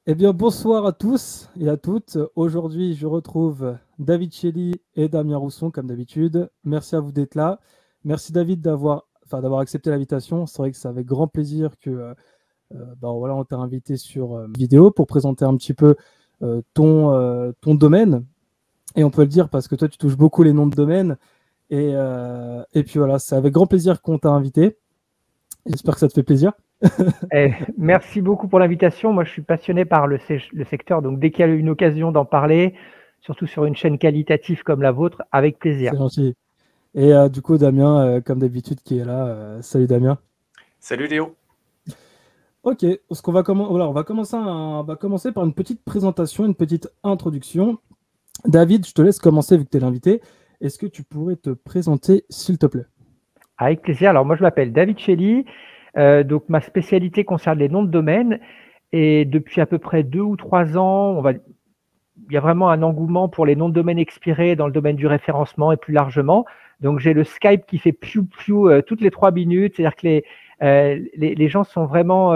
Eh bien, bonsoir à tous et à toutes. Aujourd'hui, je retrouve David Chelly et Damien Rousson, comme d'habitude. Merci à vous d'être là. Merci David d'avoir accepté l'invitation. C'est vrai que c'est avec grand plaisir que voilà, on t'a invité sur vidéo pour présenter un petit peu ton domaine. Et on peut le dire parce que toi, tu touches beaucoup les noms de domaine. Et puis voilà, c'est avec grand plaisir qu'on t'a invité. J'espère que ça te fait plaisir. Merci beaucoup pour l'invitation. Moi, je suis passionné par le secteur, donc dès qu'il y a une occasion d'en parler, surtout sur une chaîne qualitative comme la vôtre, avec plaisir. C'est gentil. Et du coup, Damien, comme d'habitude, qui est là. Salut Damien. Salut Léo. Ok, voilà, on va commencer par une petite présentation, une petite introduction. David, je te laisse commencer vu que tu es l'invité. Est-ce que tu pourrais te présenter, s'il te plaît? Avec plaisir. Alors, moi, je m'appelle David Chelly. Donc, ma spécialité concerne les noms de domaine. Et depuis à peu près 2 ou 3 ans, il y a vraiment un engouement pour les noms de domaine expirés dans le domaine du référencement et plus largement. Donc, j'ai le Skype qui fait piou piou toutes les 3 minutes. C'est-à-dire que les gens sont vraiment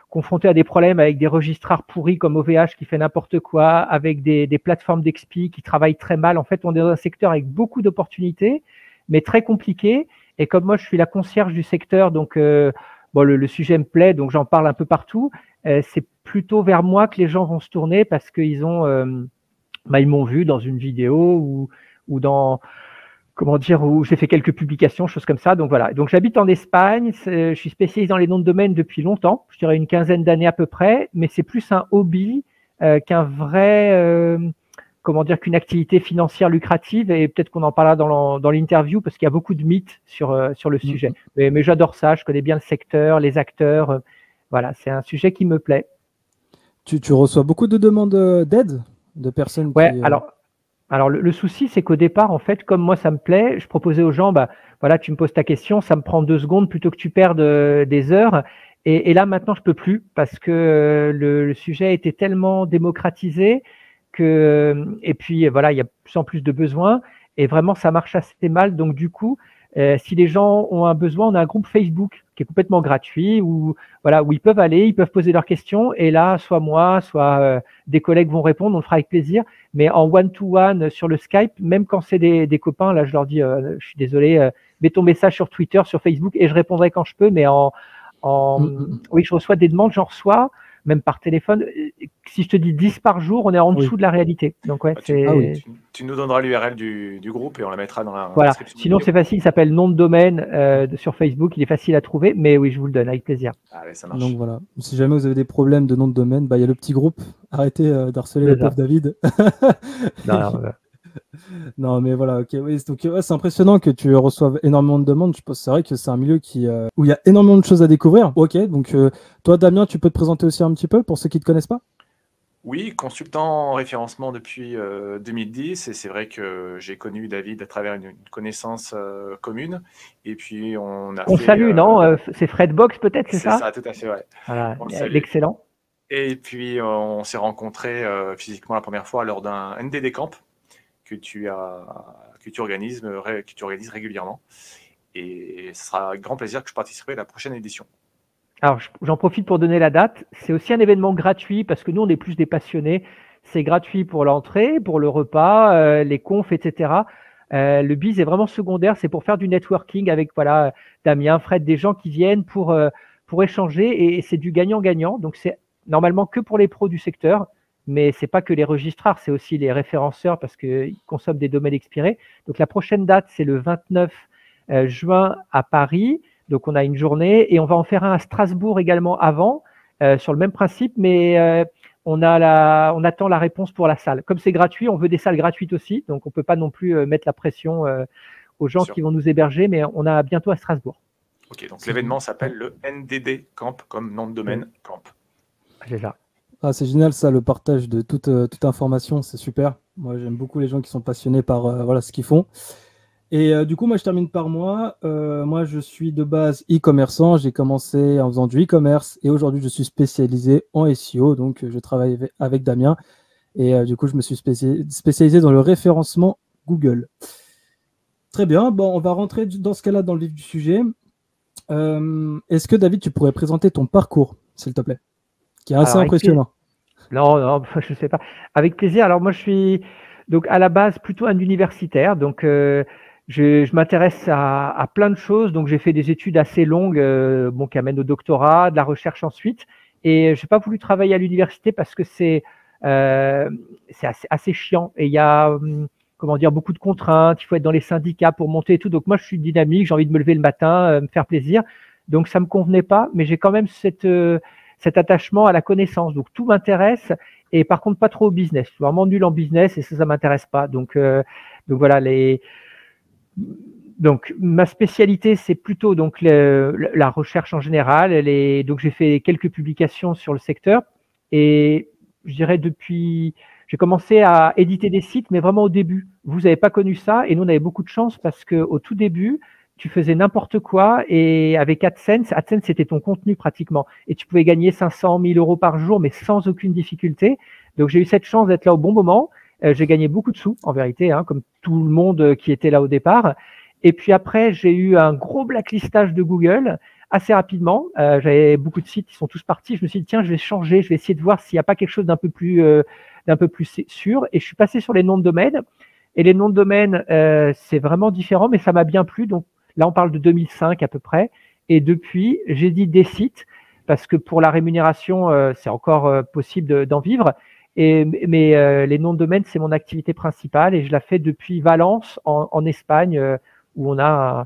confrontés à des problèmes avec des registrars pourris comme OVH qui fait n'importe quoi, avec des plateformes d'expi qui travaillent très mal. En fait, on est dans un secteur avec beaucoup d'opportunités, mais très compliqué. Et comme moi, je suis la concierge du secteur, donc le sujet me plaît, donc j'en parle un peu partout. C'est plutôt vers moi que les gens vont se tourner parce qu'ils ont, ils m'ont vu dans une vidéo ou dans où j'ai fait quelques publications, choses comme ça. Donc voilà. Donc j'habite en Espagne. Je suis spécialisé dans les noms de domaine depuis longtemps. Je dirais une quinzaine d'années à peu près. Mais c'est plus un hobby qu'un vrai, qu'une activité financière lucrative. Et peut-être qu'on en parlera dans l'interview parce qu'il y a beaucoup de mythes sur le sujet. Mais j'adore ça. Je connais bien le secteur, les acteurs. Voilà, c'est un sujet qui me plaît. Tu reçois beaucoup de demandes d'aide de personnes Ouais, qui. alors le souci, c'est qu'au départ, en fait, comme moi, ça me plaît, je proposais aux gens, voilà, tu me poses ta question, ça me prend 2 secondes plutôt que tu perdes des heures. Et là, maintenant, je peux plus parce que le sujet a été tellement démocratisé et puis voilà, il y a de plus en plus de besoins et vraiment, ça marche assez mal. Donc, du coup, si les gens ont un besoin, on a un groupe Facebook qui est complètement gratuit où ils peuvent aller, ils peuvent poser leurs questions et là, soit moi, soit des collègues vont répondre, on le fera avec plaisir. Mais en one-to-one sur le Skype, même quand c'est des copains, là, je leur dis, je suis désolé, mets ton message sur Twitter, sur Facebook, et je répondrai quand je peux. Mais oui, je reçois des demandes, j'en reçois, même par téléphone. Si je te dis 10 par jour, on est en dessous de la réalité. Donc, ouais, tu nous donneras l'URL du groupe et on la mettra dans la description. Sinon, c'est facile, il s'appelle nom de domaine sur Facebook, il est facile à trouver, mais oui, je vous le donne avec plaisir. Allez, ça marche. Donc voilà, si jamais vous avez des problèmes de nom de domaine, il y a le petit groupe. Arrêtez d'harceler le pauvre David. Non, mais voilà, ok. Oui, donc c'est impressionnant que tu reçoives énormément de demandes. Je pense c'est vrai que c'est un milieu où il y a énormément de choses à découvrir. Ok, donc toi, Damien, tu peux te présenter aussi un petit peu pour ceux qui ne te connaissent pas? Oui, consultant en référencement depuis 2010 et c'est vrai que j'ai connu David à travers une connaissance commune et puis on salue, non c'est Fredbox peut-être, c'est ça? C'est ça, tout à fait, ouais. Voilà, l'excellent. Et puis on s'est rencontrés physiquement la première fois lors d'un NDD Camp que tu organises régulièrement et ce sera avec grand plaisir que je participerai à la prochaine édition. Alors, j'en profite pour donner la date. C'est aussi un événement gratuit parce que nous, on est plus des passionnés. C'est gratuit pour l'entrée, pour le repas, les confs, etc. Le biz est vraiment secondaire. C'est pour faire du networking avec Damien, Fred, des gens qui viennent pour échanger et c'est du gagnant-gagnant. Donc, c'est normalement que pour les pros du secteur, mais c'est pas que les registrars, c'est aussi les référenceurs parce qu'ils consomment des domaines expirés. Donc, la prochaine date, c'est le 29 juin à Paris. Donc, on a une journée et on va en faire un à Strasbourg également avant, sur le même principe, mais on attend la réponse pour la salle. Comme c'est gratuit, on veut des salles gratuites aussi, donc on ne peut pas non plus mettre la pression aux gens qui vont nous héberger, mais on a bientôt à Strasbourg. Ok, donc l'événement s'appelle le NDD Camp, comme nom de domaine Camp. C'est ça. Ah, c'est génial ça, le partage de toute information, c'est super. Moi, j'aime beaucoup les gens qui sont passionnés par ce qu'ils font. Et du coup, moi, je termine par moi. Moi, je suis de base e-commerçant. J'ai commencé en faisant du e-commerce et aujourd'hui, je suis spécialisé en SEO. Donc, je travaille avec Damien. Et du coup, je me suis spécialisé dans le référencement Google. Très bien. Bon, on va rentrer dans ce cas-là dans le vif du sujet. Est-ce que, David, tu pourrais présenter ton parcours, s'il te plaît, qui est assez impressionnant? Non, non, je sais pas. Avec plaisir. Alors moi, je suis donc à la base plutôt un universitaire. Donc je m'intéresse à plein de choses. Donc j'ai fait des études assez longues, bon, qui amènent au doctorat, de la recherche ensuite. Et j'ai pas voulu travailler à l'université parce que c'est assez chiant. Et il y a comment dire, beaucoup de contraintes. Il faut être dans les syndicats pour monter et tout. Donc moi, je suis dynamique. J'ai envie de me lever le matin, me faire plaisir. Donc ça me convenait pas, mais j'ai quand même cet attachement à la connaissance. Donc tout m'intéresse, et par contre pas trop au business. Je suis vraiment nul en business et ça m'intéresse pas. Donc voilà Donc ma spécialité c'est plutôt donc la recherche en général. Donc j'ai fait quelques publications sur le secteur, et je dirais j'ai commencé à éditer des sites, mais vraiment au début. Vous n'avez pas connu ça, et nous on avait beaucoup de chance parce que au tout début tu faisais n'importe quoi, et avec AdSense c'était ton contenu pratiquement, et tu pouvais gagner 500 000 euros par jour, mais sans aucune difficulté. Donc j'ai eu cette chance d'être là au bon moment. J'ai gagné beaucoup de sous en vérité, hein, comme tout le monde qui était là au départ. Et puis après j'ai eu un gros blacklistage de Google assez rapidement. J'avais beaucoup de sites qui sont tous partis. Je me suis dit tiens, je vais changer, je vais essayer de voir s'il n'y a pas quelque chose d'un peu plus sûr. Et je suis passé sur les noms de domaine. Et les noms de domaine, c'est vraiment différent, mais ça m'a bien plu. Donc là, on parle de 2005 à peu près. Et depuis, j'édite des sites parce que pour la rémunération, c'est encore possible d'en vivre. Mais les noms de domaine, c'est mon activité principale, et je la fais depuis Valence, en Espagne, où on a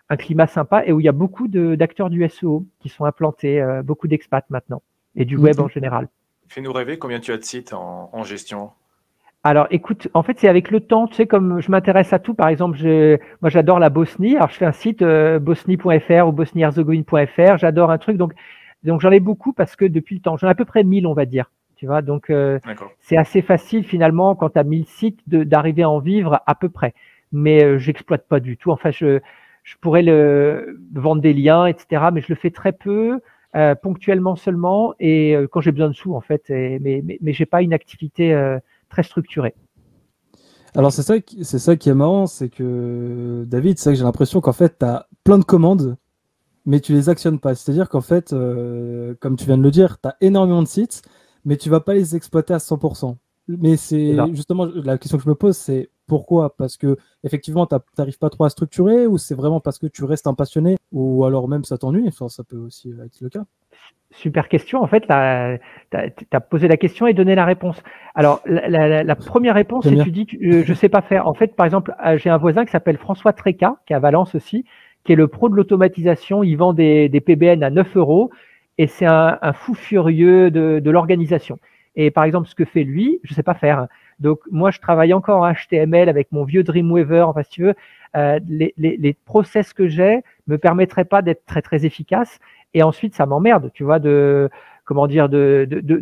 un climat sympa et où il y a beaucoup d'acteurs du SEO qui sont implantés, beaucoup d'expats maintenant, et du web en général. Fais-nous rêver, combien tu as de sites en gestion? Alors, écoute, en fait, c'est avec le temps, tu sais, comme je m'intéresse à tout. Par exemple, moi, j'adore la Bosnie. Alors, je fais un site bosnie.fr ou bosnie-herzégovine.fr. J'adore un truc. Donc j'en ai beaucoup parce que depuis le temps, j'en ai à peu près 1000, on va dire. Tu vois, donc c'est assez facile finalement quand tu as 1000 sites d'arriver à en vivre à peu près. Mais j'exploite pas du tout. Enfin, je pourrais vendre des liens, etc. Mais je le fais très peu, ponctuellement seulement, et quand j'ai besoin de sous, en fait. Mais j'ai pas une activité très structuré. Alors c'est ça qui est marrant, c'est que David, c'est vrai que j'ai l'impression qu'en fait tu as plein de commandes, mais tu les actionnes pas. C'est-à-dire qu'en fait, comme tu viens de le dire, tu as énormément de sites, mais tu vas pas les exploiter à 100%. Mais c'est justement la question que je me pose, c'est pourquoi? Parce que effectivement, tu n'arrives pas trop à structurer, ou c'est vraiment parce que tu restes un passionné, ou alors même ça t'ennuie? Enfin, ça peut aussi être le cas. Super question. En fait, tu as posé la question et donné la réponse. Alors, la première réponse, c'est tu dis je sais pas faire. En fait, par exemple, j'ai un voisin qui s'appelle François Tréca, qui est à Valence aussi, qui est le pro de l'automatisation. Il vend des PBN à 9 euros, et c'est un fou furieux de l'organisation. Et par exemple, ce que fait lui, je sais pas faire. Donc, moi, je travaille encore en HTML avec mon vieux Dreamweaver. Enfin, si tu veux, les process que j'ai me permettraient pas d'être très, très efficace. Et ensuite, ça m'emmerde, tu vois, de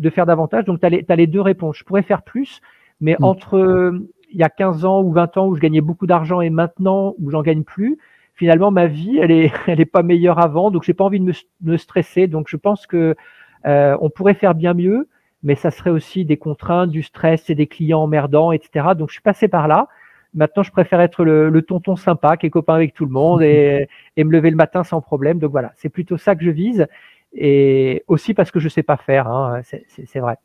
faire davantage. Donc, tu as les deux réponses. Je pourrais faire plus, mais entre il y a 15 ans ou 20 ans où je gagnais beaucoup d'argent et maintenant où j'en gagne plus, finalement, ma vie, elle est pas meilleure avant. Donc, j'ai pas envie de me stresser. Donc, je pense que on pourrait faire bien mieux, mais ça serait aussi des contraintes, du stress et des clients emmerdants, etc. Donc, je suis passé par là. Maintenant, je préfère être le tonton sympa qui est copain avec tout le monde et me lever le matin sans problème. Donc voilà, c'est plutôt ça que je vise, et aussi parce que je sais pas faire, hein, c'est vrai.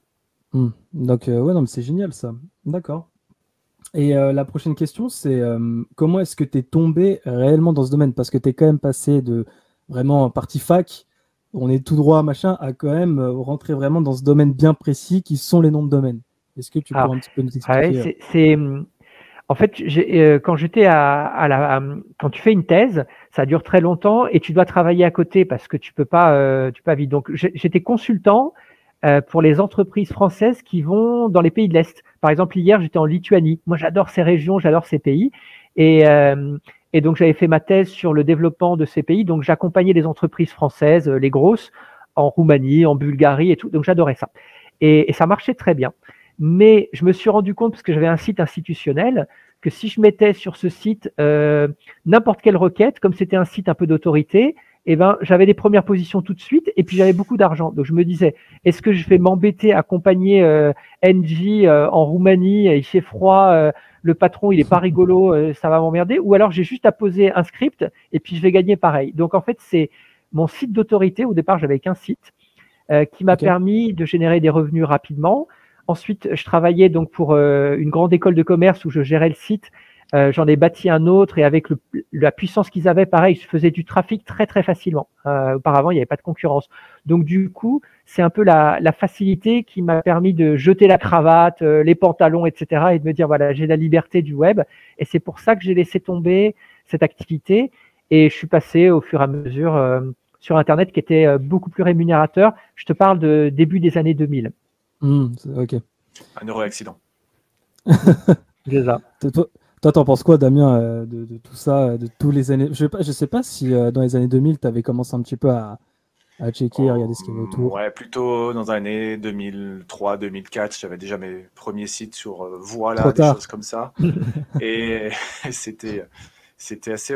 Donc ouais, non, mais c'est génial ça. D'accord. Et la prochaine question, c'est comment est-ce que tu es tombé réellement dans ce domaine? Parce que tu es quand même passé de vraiment partie fac, on est tout droit, machin, à quand même rentrer vraiment dans ce domaine bien précis qui sont les noms de domaine. Est-ce que tu peux un petit peu nous expliquer? En fait, quand j'étais quand tu fais une thèse, ça dure très longtemps et tu dois travailler à côté parce que tu peux pas vite. Donc, j'étais consultant pour les entreprises françaises qui vont dans les pays de l'Est. Par exemple, hier, j'étais en Lituanie. Moi, j'adore ces régions, j'adore ces pays. Et donc, j'avais fait ma thèse sur le développement de ces pays. Donc, j'accompagnais les entreprises françaises, les grosses, en Roumanie, en Bulgarie et tout. Donc, j'adorais ça. Et ça marchait très bien. Mais je me suis rendu compte, parce que j'avais un site institutionnel, que si je mettais sur ce site n'importe quelle requête, comme c'était un site un peu d'autorité, eh ben, j'avais des premières positions tout de suite, et puis j'avais beaucoup d'argent. Donc je me disais, est-ce que je vais m'embêter à accompagner Engie en Roumanie, il fait froid, le patron il est pas rigolo, ça va m'emmerder, ou alors j'ai juste à poser un script et puis je vais gagner pareil. Donc en fait, c'est mon site d'autorité. Au départ, j'avais qu'un site qui m'a permis de générer des revenus rapidement. Ensuite, je travaillais donc pour une grande école de commerce où je gérais le site. J'en ai bâti un autre et avec la puissance qu'ils avaient, pareil, je faisais du trafic très très facilement. Auparavant, il n'y avait pas de concurrence. Donc du coup, c'est un peu la facilité qui m'a permis de jeter la cravate, les pantalons, etc. et de me dire voilà, j'ai la liberté du web. Et c'est pour ça que j'ai laissé tomber cette activité et je suis passé au fur et à mesure sur Internet qui était beaucoup plus rémunérateur. Je te parle de début des années 2000. Ok. Un heureux accident. C'est ça. Toi, t'en penses quoi, Damien, de tout ça, de tous les années? Je sais pas si dans les années 2000, tu avais commencé un petit peu à checker, à regarder ce qu'il y avait autour. Ouais, plutôt dans les années 2003, 2004, j'avais déjà mes premiers sites sur Voilà, Trop des tard. choses comme ça. Et c'était assez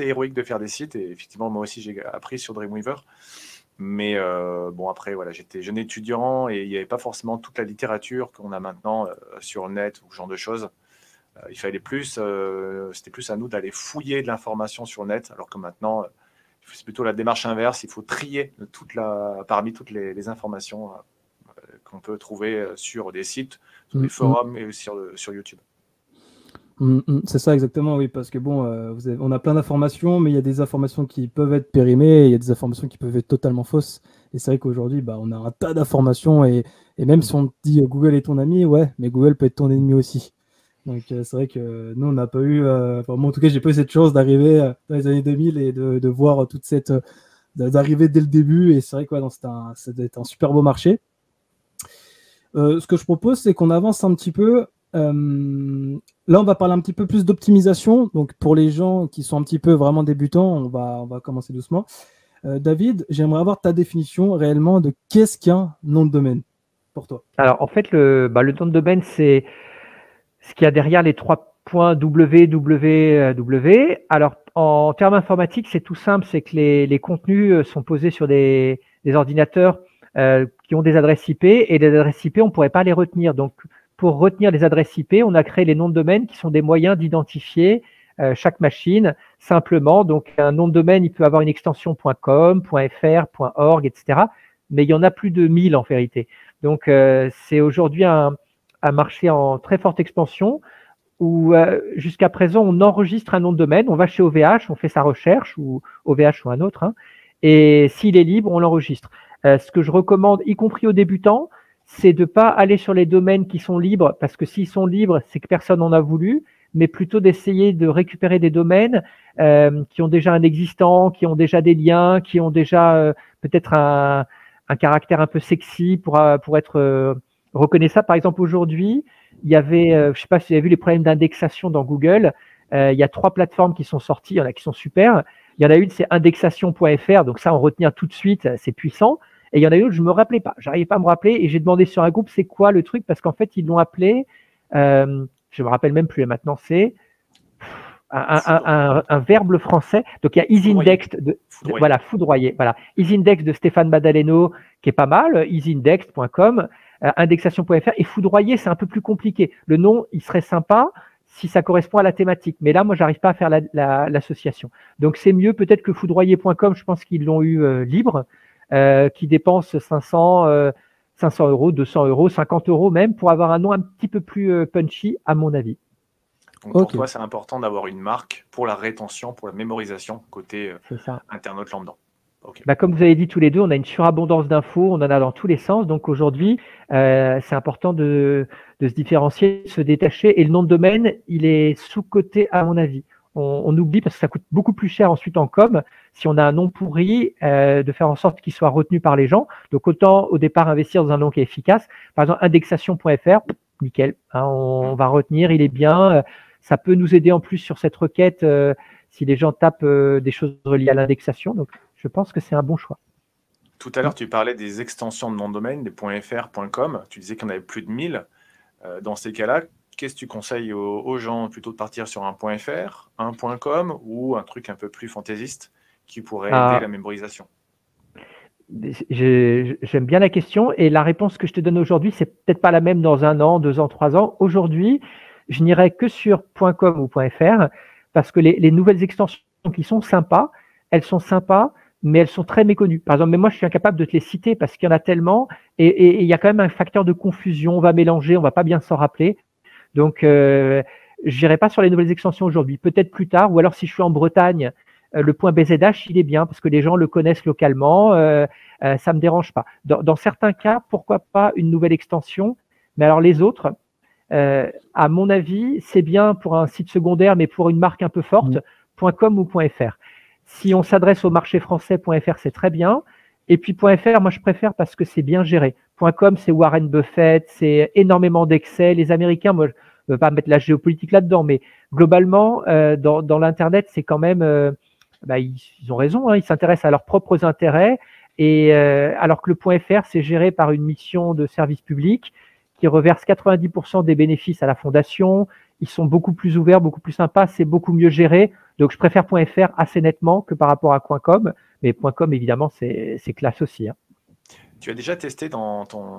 héroïque de faire des sites. Et effectivement, moi aussi, j'ai appris sur Dreamweaver. Mais bon, après, voilà, j'étais jeune étudiant et il n'y avait pas forcément toute la littérature qu'on a maintenant sur le net ou ce genre de choses. Il fallait plus, c'était plus à nous d'aller fouiller de l'information sur le net, alors que maintenant, c'est plutôt la démarche inverse. Il faut trier parmi toutes les informations qu'on peut trouver sur des sites, sur des forums et sur YouTube. C'est ça exactement, oui, parce que bon, on a plein d'informations, mais il y a des informations qui peuvent être périmées, et il y a des informations qui peuvent être totalement fausses. Et c'est vrai qu'aujourd'hui, on a un tas d'informations, et même si on te dit Google est ton ami, ouais, mais Google peut être ton ennemi aussi. Donc c'est vrai que nous, on n'a pas eu, moi en tout cas, j'ai pas eu cette chance d'arriver dans les années 2000 et de voir toute cette, d'arriver dès le début, et c'est vrai que ça doit être un super beau marché. Ce que je propose, c'est qu'on avance un petit peu. Là, on va parler un petit peu plus d'optimisation. Donc, pour les gens qui sont un petit peu vraiment débutants, on va commencer doucement. David, j'aimerais avoir ta définition réellement de qu'est-ce qu'un nom de domaine pour toi. Alors, en fait, le nom de domaine, c'est ce qu'il y a derrière les 3 points www. Alors, en termes informatiques, c'est tout simple, c'est que les contenus sont posés sur des ordinateurs qui ont des adresses IP, et les adresses IP, on ne pourrait pas les retenir. Donc, pour retenir les adresses IP, on a créé les noms de domaine qui sont des moyens d'identifier chaque machine simplement. Donc, un nom de domaine, il peut avoir une extension .com, .fr, .org, etc. Mais il y en a plus de 1000 en vérité. Donc, c'est aujourd'hui un marché en très forte expansion où jusqu'à présent, on enregistre un nom de domaine, on va chez OVH, on fait sa recherche, ou OVH ou un autre, et s'il est libre, on l'enregistre. Ce que je recommande, y compris aux débutants, c'est de ne pas aller sur les domaines qui sont libres, parce que s'ils sont libres, c'est que personne n'en a voulu, mais plutôt d'essayer de récupérer des domaines qui ont déjà un existant, qui ont déjà des liens, qui ont déjà peut-être un caractère un peu sexy pour être reconnaissable. Par exemple, aujourd'hui, il y avait, je ne sais pas si vous avez vu les problèmes d'indexation dans Google, il y a 3 plateformes qui sont sorties, il y en a qui sont super. Il y en a une, c'est indexation.fr, donc ça, on retient tout de suite, c'est puissant. Et il y en a une autre, je ne me rappelais pas, j'arrivais pas à me rappeler, et j'ai demandé sur un groupe, c'est quoi le truc, parce qu'en fait, ils l'ont appelé, je ne me rappelle même plus maintenant, c'est un verbe français. Donc il y a EasyIndex, voilà, foudroyer, voilà. EasyIndex de Stéphane Madaleno, qui est pas mal, easyindex.com, indexation.fr, et foudroyer, c'est un peu plus compliqué. Le nom, il serait sympa si ça correspond à la thématique. Mais là, moi, j'arrive pas à faire l'association. Donc c'est mieux peut-être que foudroyer.com, je pense qu'ils l'ont eu libre, qui dépense 500 €, 200 €, 50 € même, pour avoir un nom un petit peu plus punchy, à mon avis. Donc pour toi, c'est important d'avoir une marque pour la rétention, pour la mémorisation côté internaute lambda. Okay. Comme vous avez dit tous les deux, on a une surabondance d'infos, on en a dans tous les sens. Donc aujourd'hui, c'est important de se différencier, de se détacher. Et le nom de domaine, il est sous-coté à mon avis. On oublie parce que ça coûte beaucoup plus cher ensuite en com si on a un nom pourri, de faire en sorte qu'il soit retenu par les gens. Donc autant au départ investir dans un nom qui est efficace. Par exemple, indexation.fr, nickel, on va retenir, il est bien. Ça peut nous aider en plus sur cette requête si les gens tapent des choses reliées à l'indexation. Donc je pense que c'est un bon choix. Tout à l'heure, tu parlais des extensions de nom de domaine, des .fr, .com. Tu disais qu'il y en avait plus de 1000. Dans ces cas-là, qu'est-ce que tu conseilles aux gens plutôt de partir sur un .fr, un .com ou un truc un peu plus fantaisiste qui pourrait aider la mémorisation? J'aime bien la question et la réponse que je te donne aujourd'hui, c'est peut-être pas la même dans 1 an, 2 ans, 3 ans. Aujourd'hui, je n'irai que sur .com ou .fr parce que les nouvelles extensions qui sont sympas, elles sont sympas, mais elles sont très méconnues. Par exemple, mais moi, je suis incapable de te les citer parce qu'il y en a tellement, et il y a quand même un facteur de confusion. On va mélanger, on va pas bien s'en rappeler. Donc, j'irai pas sur les nouvelles extensions aujourd'hui. Peut-être plus tard, ou alors si je suis en Bretagne, le point BZH, il est bien parce que les gens le connaissent localement. Ça me dérange pas. Dans certains cas, pourquoi pas une nouvelle extension? Mais alors les autres, à mon avis, c'est bien pour un site secondaire, mais pour une marque un peu forte, .com ou .fr. Si on s'adresse au marché français, .fr, c'est très bien. Et puis .fr, moi, je préfère parce que c'est bien géré. .com, c'est Warren Buffett, c'est énormément d'Excel. Les Américains, moi, je ne veux pas mettre la géopolitique là-dedans, mais globalement, dans l'Internet, c'est quand même… ils ont raison, hein, ils s'intéressent à leurs propres intérêts. Et alors que le .fr, c'est géré par une mission de service public qui reverse 90% des bénéfices à la fondation. Ils sont beaucoup plus ouverts, beaucoup plus sympas, c'est beaucoup mieux géré. Donc, je préfère .fr assez nettement que par rapport à .com. Mais .com, évidemment, c'est classe aussi. Hein. Tu as déjà testé dans ton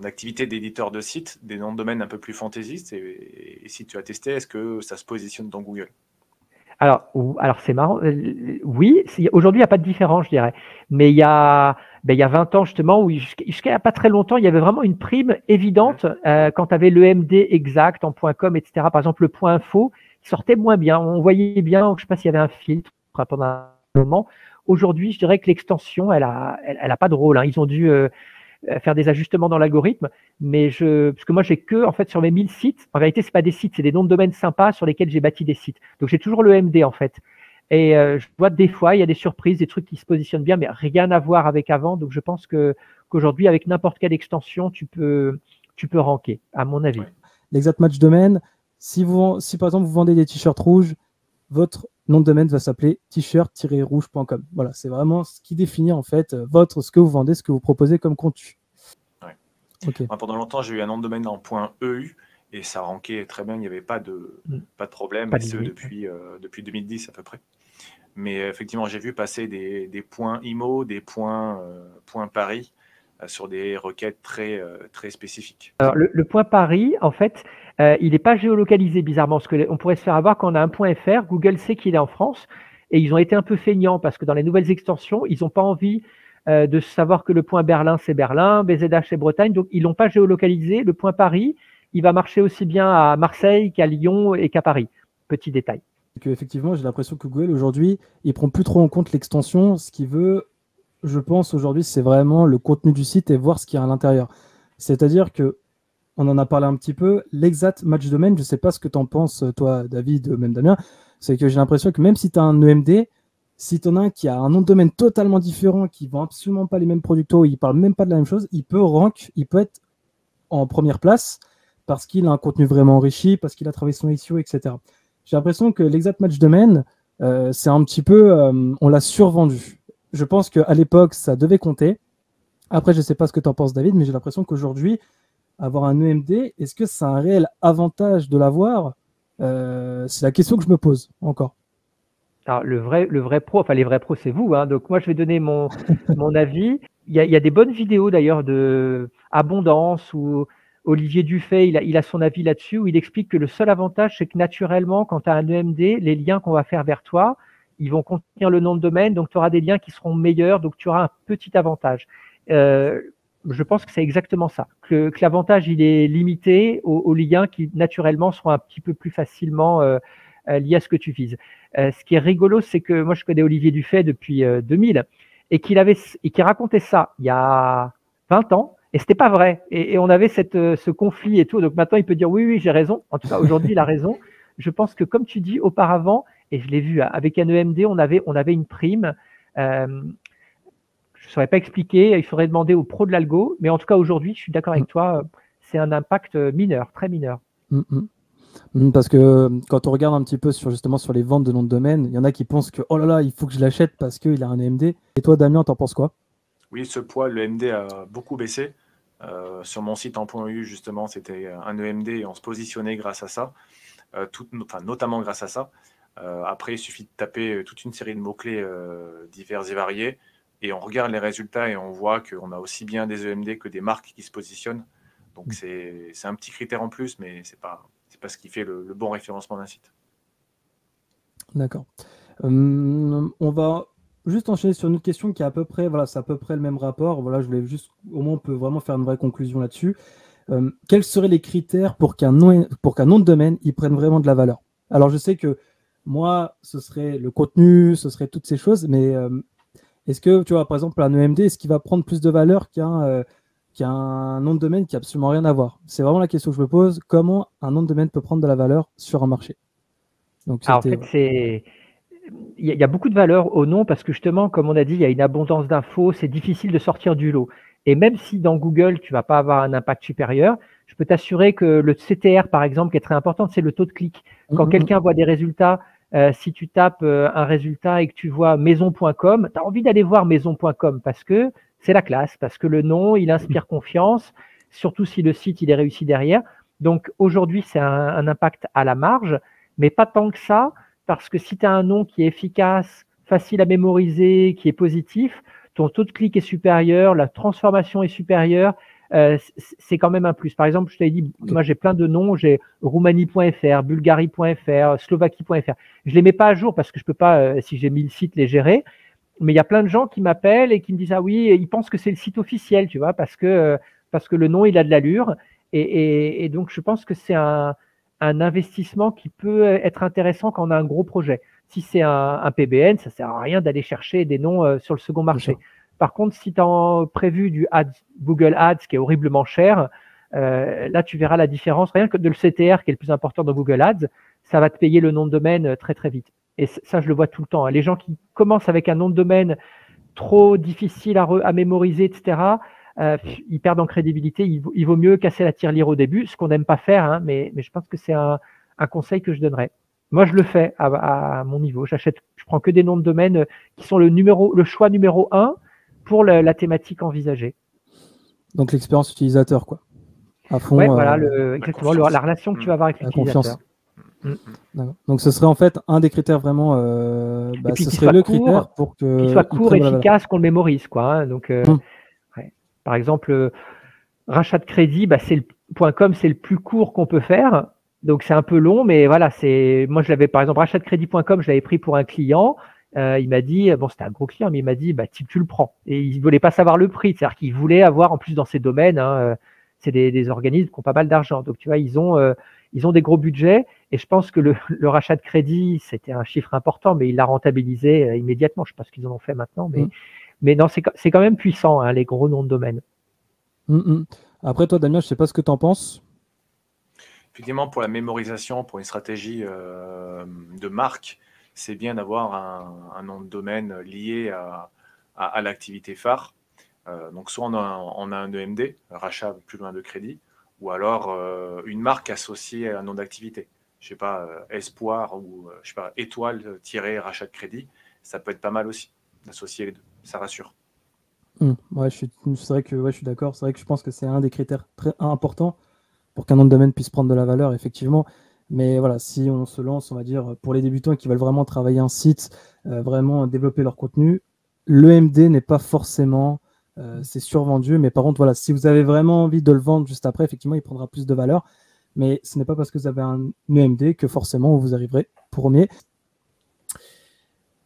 activité d'éditeur de site des noms de domaine un peu plus fantaisistes et si tu as testé, est-ce que ça se positionne dans Google? Alors c'est marrant. Oui, aujourd'hui, il n'y a pas de différence, je dirais. Mais il y a 20 ans, justement, où jusqu'à il n'y a pas très longtemps, il y avait vraiment une prime évidente quand tu avais l'EMD exact en .com, etc. Par exemple, le .info, il sortait moins bien. On voyait bien, je ne sais pas s'il y avait un filtre pendant un moment. Aujourd'hui, je dirais que l'extension, elle a pas de rôle. Hein. Ils ont dû faire des ajustements dans l'algorithme, mais parce que moi j'ai que en fait sur mes 1000 sites, en réalité c'est pas des sites, c'est des noms de domaine sympas sur lesquels j'ai bâti des sites. Donc j'ai toujours le MD en fait. Et je vois des fois il y a des surprises, des trucs qui se positionnent bien, mais rien à voir avec avant. Donc je pense qu'aujourd'hui avec n'importe quelle extension tu peux ranker, à mon avis. Ouais. L'exact match domaine, si par exemple vous vendez des t-shirts rouges, votre nom de domaine va s'appeler t-shirt-rouge.com. Voilà, c'est vraiment ce qui définit en fait ce que vous vendez, ce que vous proposez comme contenu. Ouais. Okay. Moi, pendant longtemps, j'ai eu un nom de domaine en .eu et ça rankait très bien, il n'y avait pas de problème, et ce depuis 2010 à peu près. Mais effectivement, j'ai vu passer des points IMO, des points Paris sur des requêtes très spécifiques. Alors, le point Paris, en fait, il n'est pas géolocalisé bizarrement, parce qu'on pourrait se faire avoir quand on a un point .fr, Google sait qu'il est en France, et ils ont été un peu feignants, parce que dans les nouvelles extensions, ils n'ont pas envie de savoir que le point Berlin, c'est Berlin, BZH, c'est Bretagne, donc ils ne l'ont pas géolocalisé. Le point Paris, il va marcher aussi bien à Marseille qu'à Lyon et qu'à Paris. Petit détail. Effectivement, j'ai l'impression que Google, aujourd'hui, il ne prend plus trop en compte l'extension. Ce qu'il veut, je pense, aujourd'hui, c'est vraiment le contenu du site et voir ce qu'il y a à l'intérieur. C'est-à-dire que on en a parlé un petit peu, l'exact match domaine, je ne sais pas ce que tu en penses, toi, David, même Damien, c'est que j'ai l'impression que même si tu as un EMD, si tu en as un qui a un nom de domaine totalement différent, qui ne vend absolument pas les mêmes productos, il ne parle même pas de la même chose, il peut être en première place parce qu'il a un contenu vraiment enrichi, parce qu'il a travaillé son SEO, etc. J'ai l'impression que l'exact match domaine, c'est un petit peu, on l'a survendu. Je pense qu'à l'époque, ça devait compter. Après, je ne sais pas ce que tu en penses, David, mais j'ai l'impression qu'aujourd'hui, avoir un EMD, est-ce que c'est un réel avantage de l'avoir? C'est la question que je me pose encore. Alors, le vrai pro, enfin les vrais pros, c'est vous. Hein. Donc moi, je vais donner mon avis. Il y a des bonnes vidéos d'ailleurs de Abondance où Olivier Dufay, il a son avis là-dessus, où il explique que le seul avantage, c'est que naturellement, quand tu as un EMD, les liens qu'on va faire vers toi, ils vont contenir le nom de domaine, donc tu auras des liens qui seront meilleurs, donc tu auras un petit avantage. Je pense que c'est exactement ça, que l'avantage, il est limité aux liens qui, naturellement, seront un petit peu plus facilement liés à ce que tu vises. Ce qui est rigolo, c'est que moi, je connais Olivier Dufay depuis 2000 et qu'il racontait ça il y a 20 ans et c'était pas vrai. Et on avait ce conflit et tout. Donc maintenant, il peut dire oui, j'ai raison. En tout cas, aujourd'hui, il a raison. Je pense que comme tu dis auparavant, et je l'ai vu avec un EMD, on avait une prime. Je ne saurais pas expliquer, il faudrait demander aux pros de l'algo, mais en tout cas aujourd'hui, je suis d'accord avec toi, c'est un impact mineur, très mineur. Parce que quand on regarde un petit peu sur les ventes de noms de domaine, il y en a qui pensent que oh là là, il faut que je l'achète parce qu'il a un EMD. Et toi, Damien, t'en penses quoi? Oui, ce poids, le EMD a beaucoup baissé. Sur mon site en .eu, justement, c'était un EMD et on se positionnait grâce à ça, notamment grâce à ça. Après, il suffit de taper toute une série de mots-clés divers et variés et on regarde les résultats et on voit qu'on a aussi bien des EMD que des marques qui se positionnent. Donc, c'est un petit critère en plus, mais c'est pas ce qui fait le bon référencement d'un site. D'accord. juste enchaîner sur une autre question qui est à peu près, voilà, c'est à peu près le même rapport. Voilà, je voulais juste, au moins, on peut vraiment faire une vraie conclusion là-dessus. Quels seraient les critères pour qu'un nom de domaine il prenne vraiment de la valeur? Alors, je sais que moi, ce serait le contenu, ce serait toutes ces choses, mais est-ce que, tu vois, par exemple, un EMD, est-ce qu'il va prendre plus de valeur qu'un nom de domaine qui n'a absolument rien à voir? C'est vraiment la question que je me pose. Comment un nom de domaine peut prendre de la valeur sur un marché? Donc, En fait, il y a beaucoup de valeur au nom parce que justement, comme on a dit, il y a une abondance d'infos, c'est difficile de sortir du lot. Et même si dans Google, tu vas pas avoir un impact supérieur, je peux t'assurer que le CTR, par exemple, qui est très important, c'est le taux de clic. Quand quelqu'un voit des résultats, si tu tapes un résultat et que tu vois maison.com, tu as envie d'aller voir maison.com parce que c'est la classe, parce que le nom, il inspire confiance, surtout si le site, il est réussi derrière. Donc aujourd'hui, c'est un impact à la marge, mais pas tant que ça, parce que si tu as un nom qui est efficace, facile à mémoriser, qui est positif, ton taux de clic est supérieur, la transformation est supérieure, c'est quand même un plus. Par exemple, je t'avais dit, moi j'ai plein de noms, j'ai roumanie.fr, bulgarie.fr, slovaquie.fr. Je les mets pas à jour parce que je peux pas, si j'ai 1000 sites, les gérer. Mais il y a plein de gens qui m'appellent et qui me disent ah oui, ils pensent que c'est le site officiel, tu vois, parce que le nom il a de l'allure. Et donc je pense que c'est un investissement qui peut être intéressant quand on a un gros projet. Si c'est un PBN, ça sert à rien d'aller chercher des noms sur le second marché. Par contre, si tu as prévu du Google Ads qui est horriblement cher, là tu verras la différence. Rien que de le CTR qui est le plus important dans Google Ads, ça va te payer le nom de domaine très très vite. Et ça, je le vois tout le temps. Hein. Les gens qui commencent avec un nom de domaine trop difficile à mémoriser, etc., ils perdent en crédibilité. Il vaut mieux casser la tirelire au début, ce qu'on n'aime pas faire, hein, mais je pense que c'est un conseil que je donnerais. Moi, je le fais à mon niveau. Je prends que des noms de domaine qui sont le choix numéro 1 pour la thématique envisagée. Donc l'expérience utilisateur, quoi. À fond. Ouais, voilà, exactement, la relation que tu vas avoir avec l'utilisateur. Donc ce serait en fait un des critères vraiment. Et puis ce serait le critère pour que. Qu'il soit court, efficace, qu'on le mémorise, quoi. Hein, donc, ouais. Par exemple, rachat de crédit, c'est le .com, c'est le plus court qu'on peut faire. Donc c'est un peu long, mais voilà, moi je l'avais par exemple rachatdecrédit.com, je l'avais pris pour un client. Il m'a dit, bon c'était un gros client, mais il m'a dit tu le prends. Et il voulait pas savoir le prix, c'est-à-dire qu'il voulait avoir en plus dans ces domaines, hein, c'est des organismes qui ont pas mal d'argent. Donc tu vois, ils ont des gros budgets. Et je pense que le rachat de crédit, c'était un chiffre important, mais il l'a rentabilisé immédiatement. Je ne sais pas ce qu'ils en ont fait maintenant, mais non, c'est quand même puissant, hein, les gros noms de domaine. Après, toi, Damien, je ne sais pas ce que tu en penses. Effectivement, pour la mémorisation, pour une stratégie de marque, c'est bien d'avoir un nom de domaine lié à l'activité phare. Donc, soit on a un EMD, rachat plus loin de crédit, ou alors une marque associée à un nom d'activité. Je sais pas, espoir ou je sais pas, étoile-rachat de crédit, ça peut être pas mal aussi d'associer les deux, ça rassure. Ouais, c'est vrai que je suis d'accord. C'est vrai que je pense que c'est un des critères très importants pour qu'un nom de domaine puisse prendre de la valeur, effectivement. Mais voilà, si on se lance, on va dire, pour les débutants qui veulent vraiment travailler un site, vraiment développer leur contenu, l'EMD n'est pas forcément, c'est survendu. Mais par contre, voilà, si vous avez vraiment envie de le vendre juste après, effectivement, il prendra plus de valeur. Mais ce n'est pas parce que vous avez un EMD que forcément vous arriverez premier.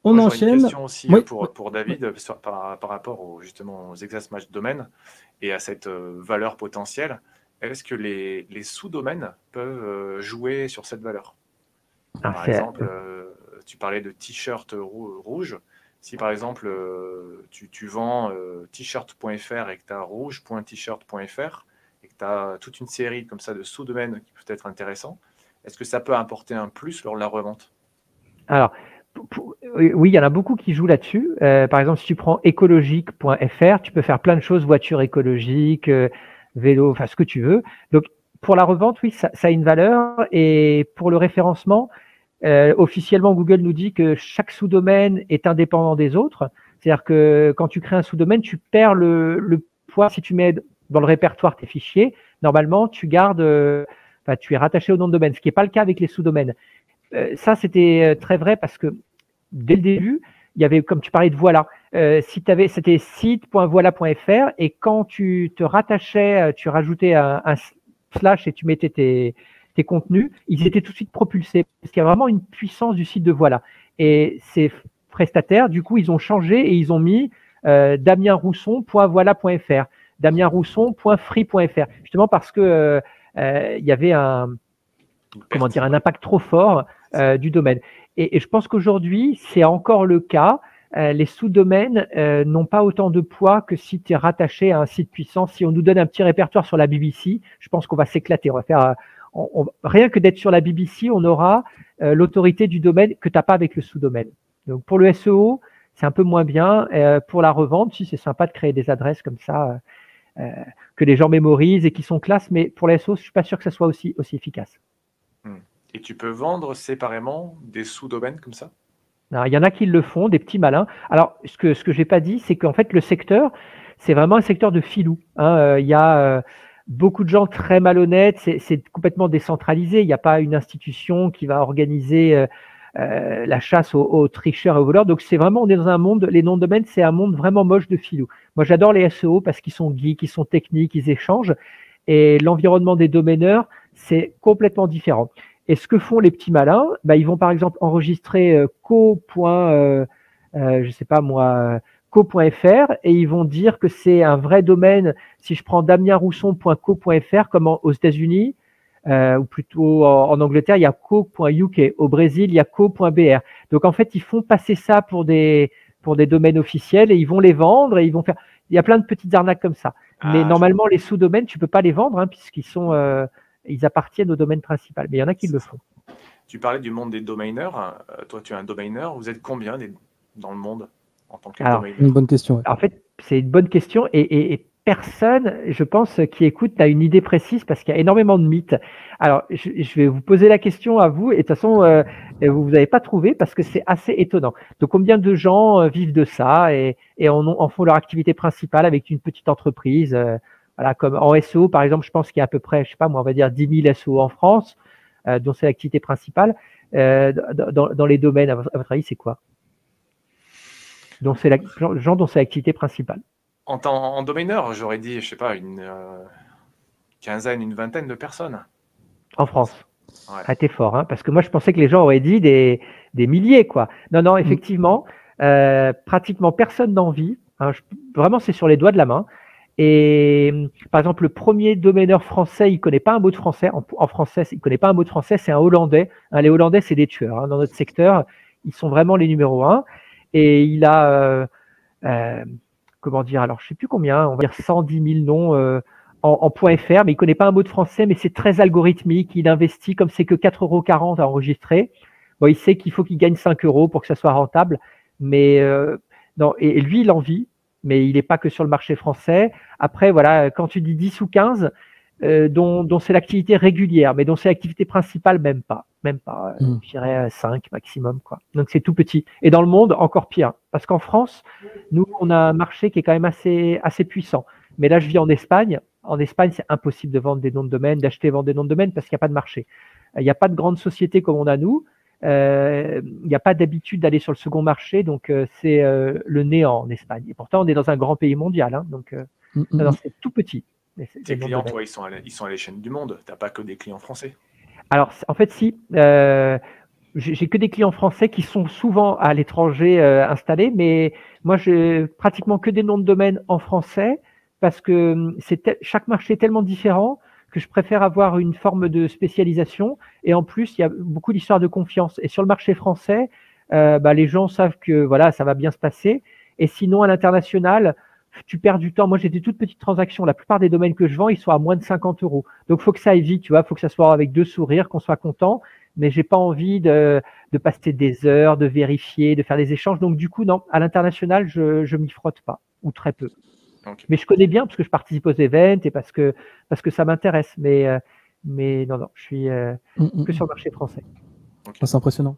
On enchaîne. Une question aussi pour David par rapport justement aux Exact Match domaines et à cette valeur potentielle. Est-ce que les sous-domaines peuvent jouer sur cette valeur? Par exemple, tu parlais de t-shirt rouge. Si par exemple tu vends t-shirt.fr et que tu as rouge.t-shirt.fr et que tu as toute une série comme ça de sous-domaines qui peuvent être intéressants, est-ce que ça peut apporter un plus lors de la revente? Alors, oui, il y en a beaucoup qui jouent là-dessus. Par exemple, si tu prends écologique.fr, tu peux faire plein de choses, voiture écologique, vélo, enfin ce que tu veux. Donc, pour la revente, oui, ça a une valeur. Et pour le référencement, officiellement, Google nous dit que chaque sous-domaine est indépendant des autres. C'est-à-dire que quand tu crées un sous-domaine, tu perds le poids. Si tu mets dans le répertoire tes fichiers, normalement, tu gardes, tu es rattaché au nom de domaine, ce qui n'est pas le cas avec les sous-domaines. Ça, c'était très vrai parce que dès le début, il y avait, comme tu parlais de voilà, c'était site.voila.fr et quand tu te rattachais, tu rajoutais un slash et tu mettais tes contenus, ils étaient tout de suite propulsés parce qu'il y a vraiment une puissance du site de voilà. Et c'est prestataire. Du coup, ils ont changé et ils ont mis damienrousson.voila.fr, damienrousson.free.fr, justement parce que il y avait un impact trop fort du domaine. Et je pense qu'aujourd'hui, c'est encore le cas. Les sous-domaines n'ont pas autant de poids que si tu es rattaché à un site puissant. Si on nous donne un petit répertoire sur la BBC, je pense qu'on va s'éclater. On va faire rien que d'être sur la BBC, on aura l'autorité du domaine que tu n'as pas avec le sous-domaine. Donc pour le SEO, c'est un peu moins bien. Pour la revente, si c'est sympa de créer des adresses comme ça que les gens mémorisent et qui sont classe, mais pour le SEO, je suis pas sûr que ça soit aussi efficace. Et tu peux vendre séparément des sous-domaines comme ça? Alors, il y en a qui le font, des petits malins. Alors, ce que j'ai pas dit, c'est qu'en fait, le secteur, c'est vraiment un secteur de filou. Il y a beaucoup de gens très malhonnêtes. C'est complètement décentralisé. Il n'y a pas une institution qui va organiser la chasse aux tricheurs et aux voleurs. Donc, c'est vraiment, on est dans un monde, les noms de domaine, c'est un monde vraiment moche de filou. Moi, j'adore les SEO parce qu'ils sont geeks, ils sont techniques, ils échangent. Et l'environnement des domaineurs, c'est complètement différent. Et ce que font les petits malins, ils vont par exemple enregistrer co.fr et ils vont dire que c'est un vrai domaine. Si je prends damienrousson.co.fr, comme aux États-Unis, ou plutôt en Angleterre, il y a co.uk. Au Brésil, il y a co.br. Donc en fait, ils font passer ça pour des domaines officiels et ils vont les vendre et ils vont faire. Il y a plein de petites arnaques comme ça. Mais normalement, les sous-domaines, tu peux pas les vendre puisqu'ils sont ils appartiennent au domaine principal, mais il y en a qui le font. Tu parlais du monde des domainers. Toi, tu es un domainer. Vous êtes combien dans le monde en tant que domainer? Une bonne question. Ouais. En fait, c'est une bonne question et personne, je pense, qui écoute n'a une idée précise parce qu'il y a énormément de mythes. Alors, je vais vous poser la question à vous et de toute façon, vous n'avez pas trouvé parce que c'est assez étonnant. Donc, combien de gens vivent de ça et en font leur activité principale avec une petite entreprise voilà, comme en SEO, par exemple, je pense qu'il y a à peu près, je sais pas moi, on va dire 10 000 SEO en France, dont c'est l'activité principale. Dans les domaines, à votre avis, c'est quoi? Dont c'est l'activité principale. En domaineur, j'aurais dit, je sais pas, une quinzaine, une vingtaine de personnes. En France. Ouais. Ah, t'es fort, parce que moi, je pensais que les gens auraient dit des milliers, quoi. Non, effectivement, pratiquement personne n'en vit. Vraiment, c'est sur les doigts de la main. Et par exemple, le premier domaineur français, il connaît pas un mot de français. En français, il connaît pas un mot de français, c'est un Hollandais. Les Hollandais, c'est des tueurs. Dans notre secteur, ils sont vraiment les numéros 1. Et il a, comment dire, alors je sais plus combien, on va dire 110 000 noms en .fr, mais il connaît pas un mot de français, mais c'est très algorithmique. Il investit, comme c'est que 4,40 € à enregistrer. Bon, il sait qu'il faut qu'il gagne 5 € pour que ça soit rentable. Mais non, et lui, il en vit. Mais il n'est pas que sur le marché français. Après, voilà, quand tu dis 10 ou 15, dont c'est l'activité régulière, mais dont c'est l'activité principale, même pas. Je dirais 5 maximum, quoi. Donc, c'est tout petit. Et dans le monde, encore pire. Parce qu'en France, nous, on a un marché qui est quand même assez puissant. Mais là, je vis en Espagne. En Espagne, c'est impossible de vendre des noms de domaine, d'acheter et vendre des noms de domaine parce qu'il n'y a pas de marché. Il n'y a pas de grandes sociétés comme on a nous. Il n'y a pas d'habitude d'aller sur le second marché, donc c'est le néant en Espagne. Et pourtant, on est dans un grand pays mondial, donc c'est tout petit. Tes clients, toi, ils sont à l'échelle du monde. Tu n'as pas que des clients français. Alors, en fait, si. J'ai que des clients français qui sont souvent à l'étranger installés, mais moi, j'ai pratiquement que des noms de domaine en français parce que chaque marché est tellement différent que je préfère avoir une forme de spécialisation. Et en plus, il y a beaucoup d'histoires de confiance. Et sur le marché français, les gens savent que voilà, ça va bien se passer. Et sinon, à l'international, tu perds du temps. Moi, j'ai des toutes petites transactions. La plupart des domaines que je vends, ils sont à moins de 50 €. Donc, il faut que ça aille vite, tu vois. Il faut que ça soit avec 2 sourires, qu'on soit content. Mais j'ai pas envie de passer des heures, de vérifier, de faire des échanges. Donc, du coup, non, à l'international, je m'y frotte pas, ou très peu. Okay. Mais je connais bien parce que je participe aux events et parce que ça m'intéresse. Mais non, je suis que sur le marché français. Okay. C'est impressionnant.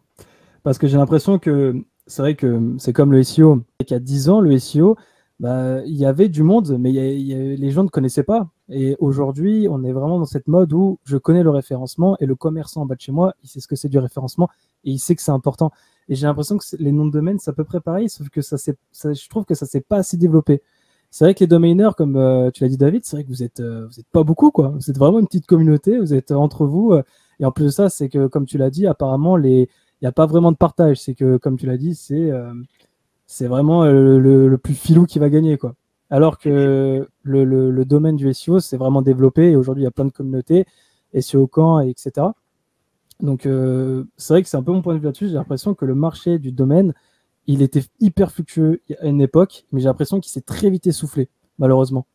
Parce que j'ai l'impression que c'est vrai que c'est comme le SEO. Il y a 10 ans, le SEO, il y avait du monde, mais les gens ne connaissaient pas. Et aujourd'hui, on est vraiment dans cette mode où je connais le référencement et le commerçant en bas de chez moi, il sait ce que c'est du référencement et il sait que c'est important. Et j'ai l'impression que les noms de domaine, c'est à peu près pareil, sauf que je trouve que ça ne s'est pas assez développé. C'est vrai que les domainers, comme tu l'as dit David, c'est vrai que vous êtes pas beaucoup, quoi. Vous êtes vraiment une petite communauté, vous êtes entre vous. Et en plus de ça, c'est que, comme tu l'as dit, apparemment, les il n'y a pas vraiment de partage. C'est que, comme tu l'as dit, c'est vraiment le plus filou qui va gagner, quoi. Alors que le domaine du SEO, c'est vraiment développé et aujourd'hui, il y a plein de communautés, SEO Camp, etc. Donc, c'est vrai que c'est un peu mon point de vue là-dessus. J'ai l'impression que le marché du domaine, il était hyper fluctueux à une époque, mais j'ai l'impression qu'il s'est très vite essoufflé, malheureusement.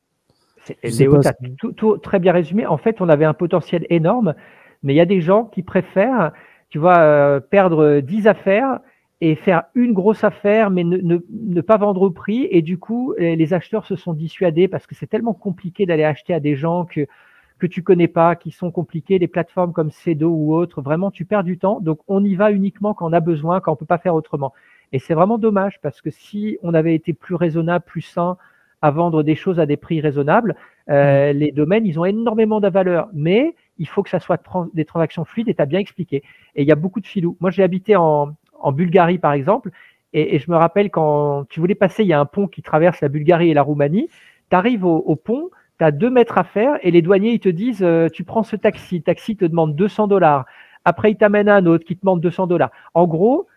Léo, tu as tout très bien résumé. En fait, on avait un potentiel énorme, mais il y a des gens qui préfèrent, tu vois, perdre 10 affaires et faire une grosse affaire, mais ne pas vendre au prix. Et du coup, les acheteurs se sont dissuadés parce que c'est tellement compliqué d'aller acheter à des gens que tu connais pas, qui sont compliqués. Les plateformes comme Sedo ou autres, vraiment, tu perds du temps. Donc, on y va uniquement quand on a besoin, quand on peut pas faire autrement. Et c'est vraiment dommage parce que si on avait été plus raisonnable, plus sain, à vendre des choses à des prix raisonnables, les domaines, ils ont énormément de valeur. Mais il faut que ça soit des transactions fluides et tu as bien expliqué. Et il y a beaucoup de filous. Moi, j'ai habité en Bulgarie, par exemple, et je me rappelle quand tu voulais passer, il y a un pont qui traverse la Bulgarie et la Roumanie. Tu arrives au pont, tu as 2 mètres à faire et les douaniers, ils te disent, tu prends ce taxi. Le taxi te demande $200. Après, il t'amène à un autre qui te demande $200. En gros,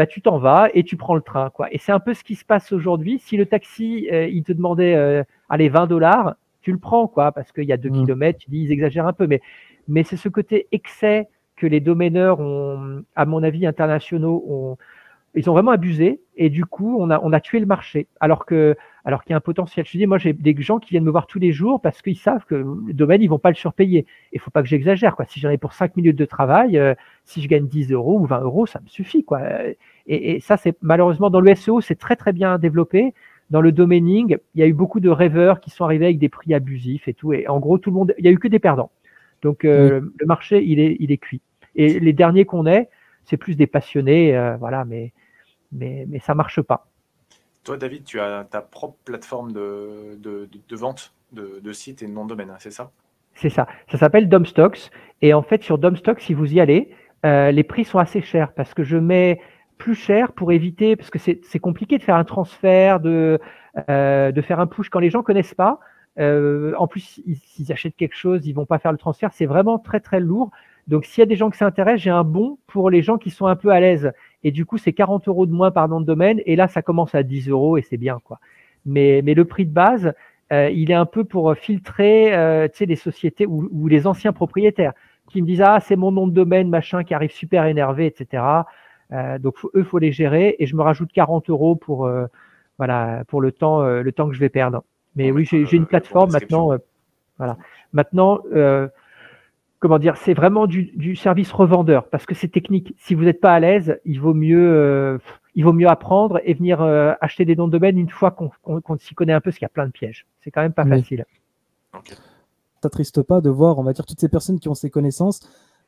tu t'en vas et tu prends le train, quoi. Et c'est un peu ce qui se passe aujourd'hui. Si le taxi, il te demandait, allez, $20, tu le prends, quoi, parce qu'il y a 2 kilomètres, tu dis, ils exagèrent un peu, mais c'est ce côté excès que les domaineurs ont, à mon avis, internationaux, ils ont vraiment abusé et du coup, on a tué le marché alors qu'il y a un potentiel. Je te dis, moi, j'ai des gens qui viennent me voir tous les jours parce qu'ils savent que le domaine, ils vont pas le surpayer. Il faut pas que j'exagère, quoi. Si j'en ai pour 5 minutes de travail, si je gagne 10 euros ou 20 euros, ça me suffit, quoi. Et ça, c'est malheureusement dans le SEO, c'est très très bien développé. Dans le domaining, il y a eu beaucoup de rêveurs qui sont arrivés avec des prix abusifs et tout. Et en gros, tout le monde, il y a eu que des perdants. Donc, le marché, il est cuit. Et les derniers qu'on ait, c'est plus des passionnés, voilà, mais ça marche pas. Toi, David, tu as ta propre plateforme de vente de sites et de nom de domaine, hein, c'est ça? C'est ça. Ça s'appelle Domstocks. Et en fait, sur Domstocks, si vous y allez, les prix sont assez chers parce que je mets plus cher pour éviter, parce que c'est compliqué de faire un transfert, de faire un push quand les gens connaissent pas. En plus, s'ils achètent quelque chose, ils vont pas faire le transfert. C'est vraiment très, très lourd. Donc, s'il y a des gens qui s'intéressent, j'ai un bon pour les gens qui sont un peu à l'aise. Et du coup, c'est 40 euros de moins par nom de domaine. Et là, ça commence à 10 euros et c'est bien, quoi. Mais le prix de base, il est un peu pour filtrer les sociétés ou les anciens propriétaires qui me disent ah c'est mon nom de domaine machin qui arrive super énervé, etc. Donc eux faut les gérer et je me rajoute 40 euros pour voilà pour le temps que je vais perdre. Mais oui, j'ai une plateforme maintenant. Voilà. Maintenant, comment dire, c'est vraiment du service revendeur parce que c'est technique. Si vous n'êtes pas à l'aise, il vaut mieux apprendre et venir acheter des noms de domaine une fois qu'on s'y connaît un peu, parce qu'il y a plein de pièges. C'est quand même pas facile. Okay. T'attriste pas de voir, on va dire, toutes ces personnes qui ont ces connaissances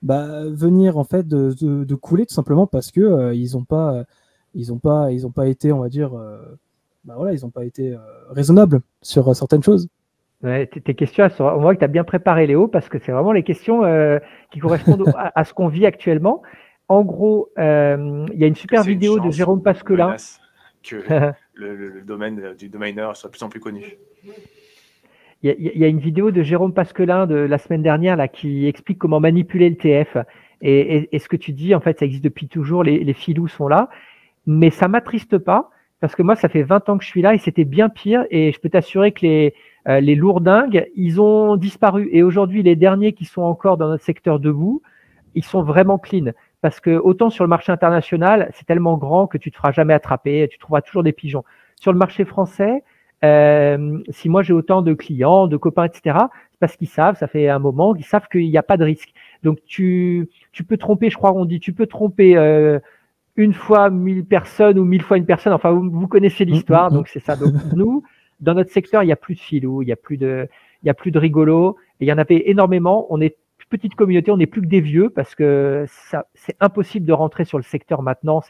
venir en fait de couler tout simplement parce que ils ont pas été, on va dire, voilà, ils ont pas été raisonnables sur certaines choses. Ouais, tes questions, on voit que tu as bien préparé, Léo, parce que c'est vraiment les questions qui correspondent à ce qu'on vit actuellement. En gros, il y a une super vidéo de Jérôme Pasquelin. Que le domaine du domainer soit de plus en plus connu. Il y a une vidéo de Jérôme Pasquelin de la semaine dernière là, qui explique comment manipuler le TF. Et ce que tu dis, en fait, ça existe depuis toujours, les filous sont là. Mais ça m'attriste pas, parce que moi, ça fait 20 ans que je suis là et c'était bien pire. Et je peux t'assurer que les lourdingues, ils ont disparu. Et aujourd'hui, les derniers qui sont encore dans notre secteur debout, ils sont vraiment clean. Parce que autant sur le marché international, c'est tellement grand que tu te feras jamais attraper, tu trouveras toujours des pigeons. Sur le marché français, si moi j'ai autant de clients, de copains, etc., c'est parce qu'ils savent, ça fait un moment, qu'ils savent qu'il n'y a pas de risque. Donc tu peux tromper, je crois qu'on dit, tu peux tromper une fois 1000 personnes ou 1000 fois une personne. Enfin, vous connaissez l'histoire, donc c'est ça. Donc nous, dans notre secteur, il n'y a plus de filous, il n'y a plus de rigolos, et il y en avait énormément. On est une petite communauté, on n'est plus que des vieux parce que ça, c'est impossible de rentrer sur le secteur maintenant.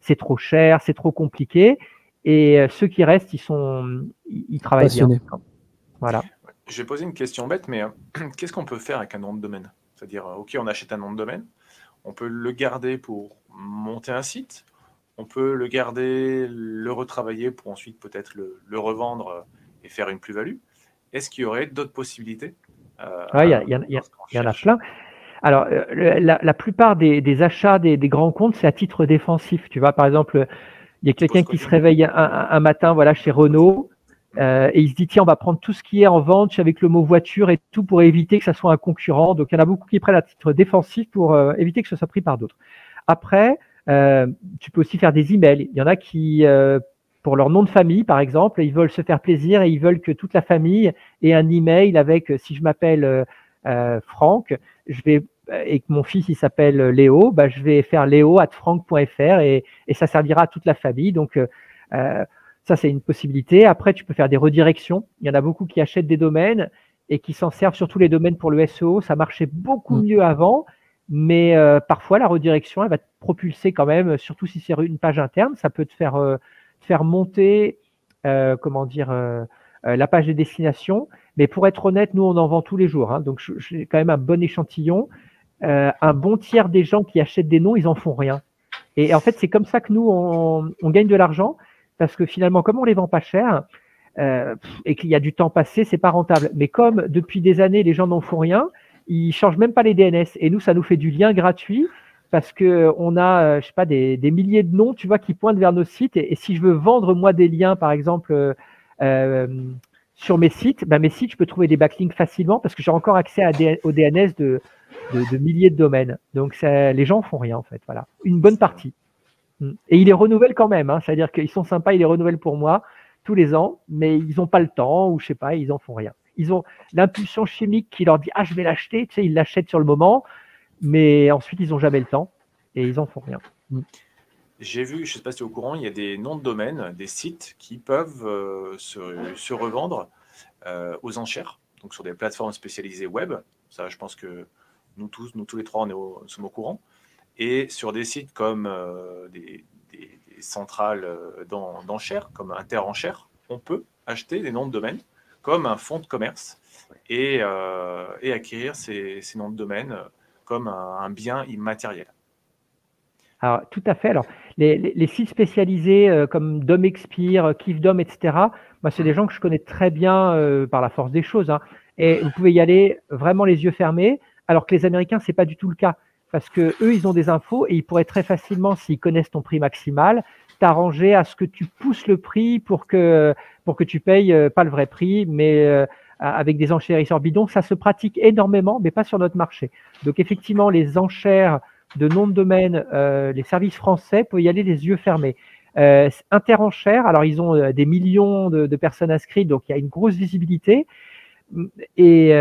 C'est trop cher, c'est trop compliqué. Et ceux qui restent, ils travaillent passionnés. Bien. Voilà. Je vais poser une question bête, mais qu'est-ce qu'on peut faire avec un nom de domaine? C'est-à-dire, ok, on achète un nom de domaine, on peut le garder pour monter un site, on peut le garder, le retravailler pour ensuite peut-être le revendre et faire une plus-value. Est-ce qu'il y aurait d'autres possibilités? Il y en a plein. Alors, la plupart des achats des grands comptes, c'est à titre défensif. Tu vois, par exemple, il y a quelqu'un qui se réveille un matin, voilà, chez Renault, et il se dit, tiens, on va prendre tout ce qui est en vente avec le mot voiture et tout pour éviter que ça soit un concurrent. Donc, il y en a beaucoup qui prennent à titre défensif pour éviter que ce soit pris par d'autres. Après, tu peux aussi faire des emails. Il y en a qui, pour leur nom de famille, par exemple, ils veulent se faire plaisir et ils veulent que toute la famille ait un email avec, si je m'appelle Franck, et que mon fils il s'appelle Léo, bah, je vais faire leo@franck.fr et ça servira à toute la famille. Donc ça c'est une possibilité. Après tu peux faire des redirections. Il y en a beaucoup qui achètent des domaines et qui s'en servent surtout les domaines pour le SEO. Ça marchait beaucoup mieux avant, mais parfois la redirection elle va te propulser quand même, surtout si c'est une page interne, ça peut te faire monter la page de destination. Mais pour être honnête, nous on en vend tous les jours, hein, donc j'ai quand même un bon échantillon. Un bon tiers des gens qui achètent des noms, ils en font rien. Et en fait, c'est comme ça que nous, on gagne de l'argent, parce que finalement, comme on les vend pas cher et qu'il y a du temps passé, c'est pas rentable. Mais comme depuis des années, les gens n'en font rien, ils changent même pas les DNS. Et nous, ça nous fait du lien gratuit, parce que on a, je sais pas, des milliers de noms, tu vois, qui pointent vers nos sites. Et si je veux vendre moi des liens, par exemple, sur mes sites, mes sites, je peux trouver des backlinks facilement parce que j'ai encore accès au DNS de milliers de domaines. Donc, les gens font rien, en fait. Voilà. Une bonne partie. Et ils les renouvellent quand même. Hein. C'est-à-dire qu'ils sont sympas, ils les renouvellent pour moi tous les ans, mais ils n'ont pas le temps ou je sais pas, ils en font rien. Ils ont l'impulsion chimique qui leur dit « Ah, je vais l'acheter ». Tu sais, ils l'achètent sur le moment, mais ensuite, ils n'ont jamais le temps et ils en font rien. J'ai vu, je ne sais pas si tu es au courant, il y a des noms de domaines, des sites qui peuvent se revendre aux enchères, donc sur des plateformes spécialisées web. Ça, je pense que nous tous les trois, nous sommes au courant. Et sur des sites comme des centrales d'enchères, comme Interenchères, on peut acheter des noms de domaine comme un fonds de commerce et acquérir ces noms de domaine comme un bien immatériel. Alors, tout à fait. Alors, les sites spécialisés comme DomExpire, KiffDom, etc., moi, c'est des gens que je connais très bien par la force des choses. Hein. Et vous pouvez y aller vraiment les yeux fermés, alors que les Américains, c'est pas du tout le cas. Parce que eux, ils ont des infos et ils pourraient très facilement, s'ils connaissent ton prix maximal, t'arranger à ce que tu pousses le prix pour que tu payes pas le vrai prix, mais avec des enchérisseurs bidons. Ça se pratique énormément, mais pas sur notre marché. Donc, effectivement, les enchères de noms de domaine, les services français peuvent y aller les yeux fermés. Interenchères, alors ils ont des millions de personnes inscrites, donc il y a une grosse visibilité. Et